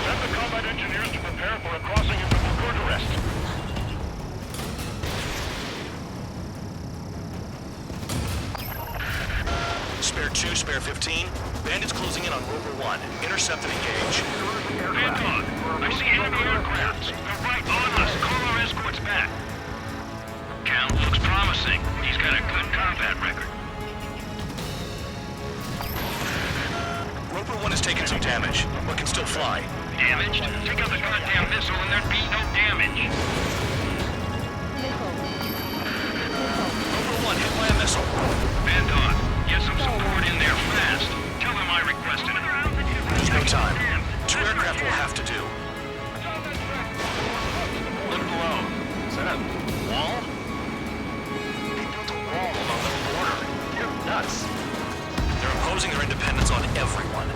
Send the combat engineers to prepare for a crossing into Bulgur arrest. Spare 2, spare 15. Bandits closing in on Rover 1. Intercept and engage. Stand on. I see enemy aircraft. They're right on us. Call our escorts back. Count looks promising. He's got a good combat record. Rover 1 has taken some damage, but can still fly. Damaged? Take out the goddamn missile and there'd be no damage. Missile. Rover 1 hit by a missile. Stand on. Get some support in there fast. Tell them I requested it. There's no time. 2 aircraft will have to do. Look below. Is that a wall? They built a wall along the border. You're nuts. They're imposing their independence on everyone,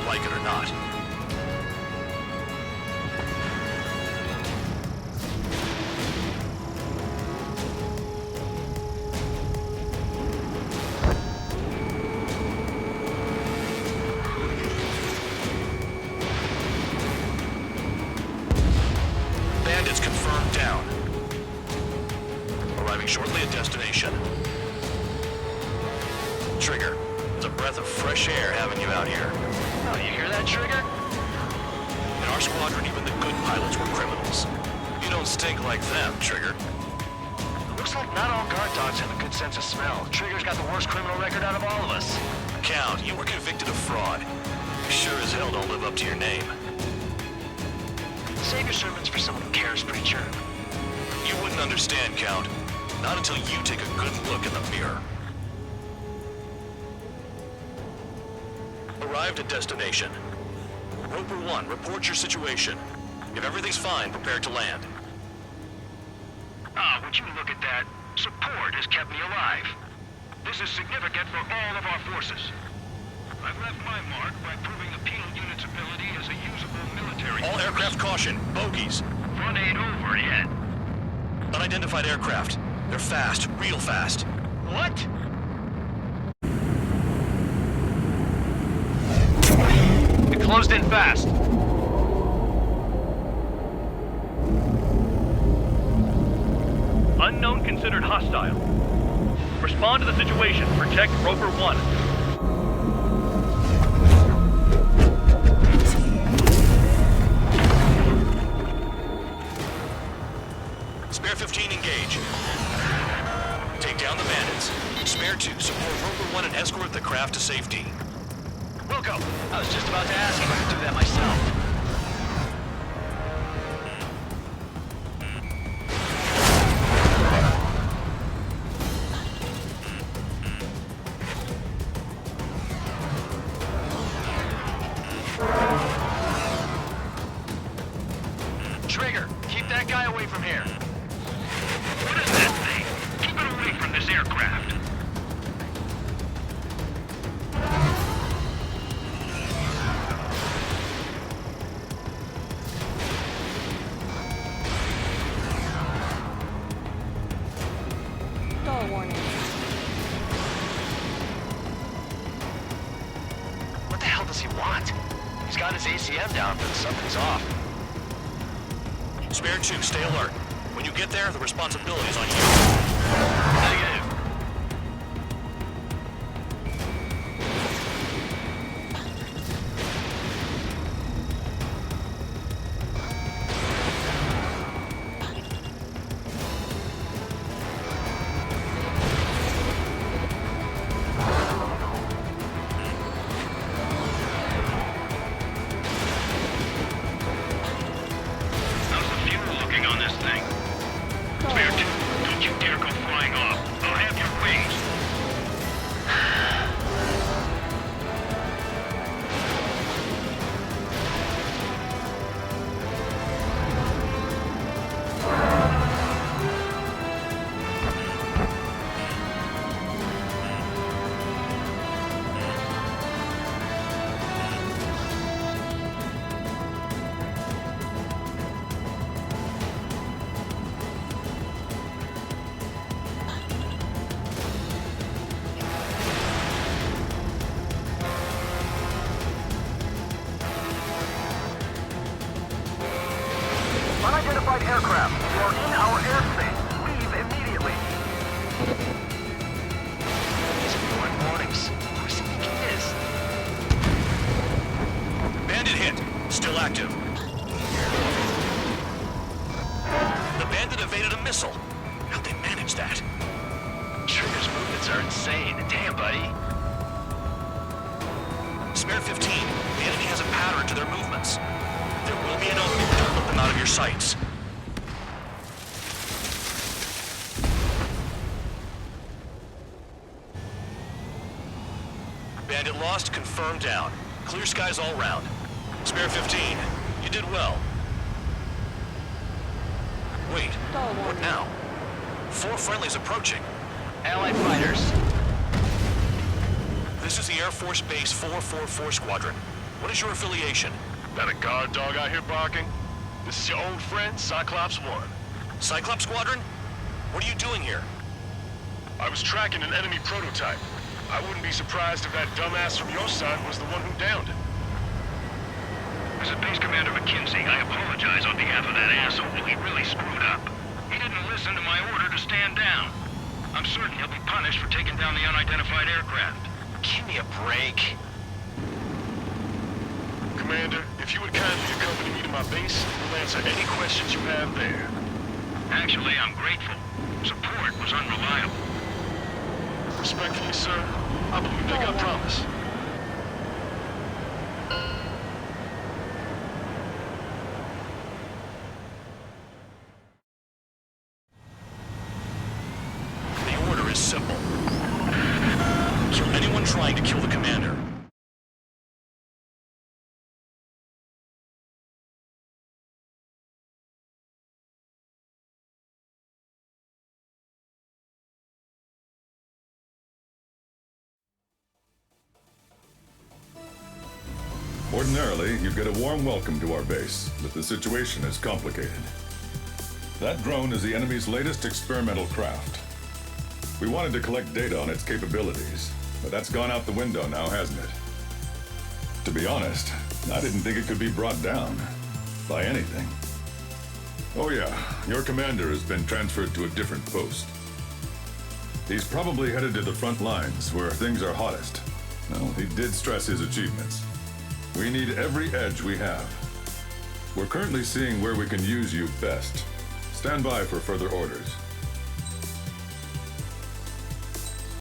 like it or not. Bandits confirmed down. Arriving shortly at destination. Trigger, it's a breath of fresh air having you out here. Oh, you hear that, Trigger? In our squadron, even the good pilots were criminals. You don't stink like them, Trigger. Looks like not all guard dogs have a good sense of smell. Trigger's got the worst criminal record out of all of us. Count, you were convicted of fraud. You sure as hell don't live up to your name. Save your sermons for someone who cares, preacher. You wouldn't understand, Count. Not until you take a good look in the mirror. Arrived at destination. Roper 1, report your situation. If everything's fine, prepare to land. Ah, would you look at that? Support has kept me alive. This is significant for all of our forces. I've left my mark by proving the penal unit's ability as a usable military All force. aircraft caution, bogies. Front ain't over yet. Unidentified aircraft. They're fast, real fast. What? It closed in fast. Unknown considered hostile. Respond to the situation. Protect Roper 1. Spare 15, engage. Take down the bandits. Spare 2, support Roper 1 and escort the craft to safety. Wilco, I was just about to ask if I could do that myself. Trigger, keep that guy away from here. What is that thing? Keep it away from this aircraft. Stall warning. What the hell does he want? He's got his ACM down, but something's off. Spare 2, stay alert. When you get there, the responsibility is on you. Negative. How's the fuel looking on this thing? Spare 2, don't you dare go flying off. I'll have your wings. Unidentified aircraft, you are in our airspace. Leave immediately. He's ignoring warnings. Who's he thinking he is? Bandit hit. Still active. The bandit evaded a missile. How'd they manage that? Trigger's movements are insane. Damn, buddy. Spare 15. The enemy has a pattern to their movements. There will be an opening. Don't let them out of your sights. Bandit lost, confirmed down. Clear skies all round. Spare 15. You did well. Wait, what now? 4 friendlies approaching. Allied fighters. This is the Air Force Base 444 Squadron. What is your affiliation? That a guard dog out here barking? This is your old friend, Cyclops-1. Cyclops Squadron? What are you doing here? I was tracking an enemy prototype. I wouldn't be surprised if that dumbass from your side was the one who downed it. This is Base Commander McKinsey. I apologize on behalf of that asshole. He really screwed up. He didn't listen to my order to stand down. I'm certain he'll be punished for taking down the unidentified aircraft. Give me a break. Commander, if you would kindly accompany me to my base, we'll answer any questions you have there. Actually, I'm grateful. Support was unreliable. Respectfully, sir, I believe they got promise. The order is simple. Kill anyone trying to kill the commander. Ordinarily, you'd get a warm welcome to our base, but the situation is complicated. That drone is the enemy's latest experimental craft. We wanted to collect data on its capabilities, but that's gone out the window now, hasn't it? To be honest, I didn't think it could be brought down by anything. Oh yeah, your commander has been transferred to a different post. He's probably headed to the front lines, where things are hottest. Well, he did stress his achievements. We need every edge we have. We're currently seeing where we can use you best. Stand by for further orders.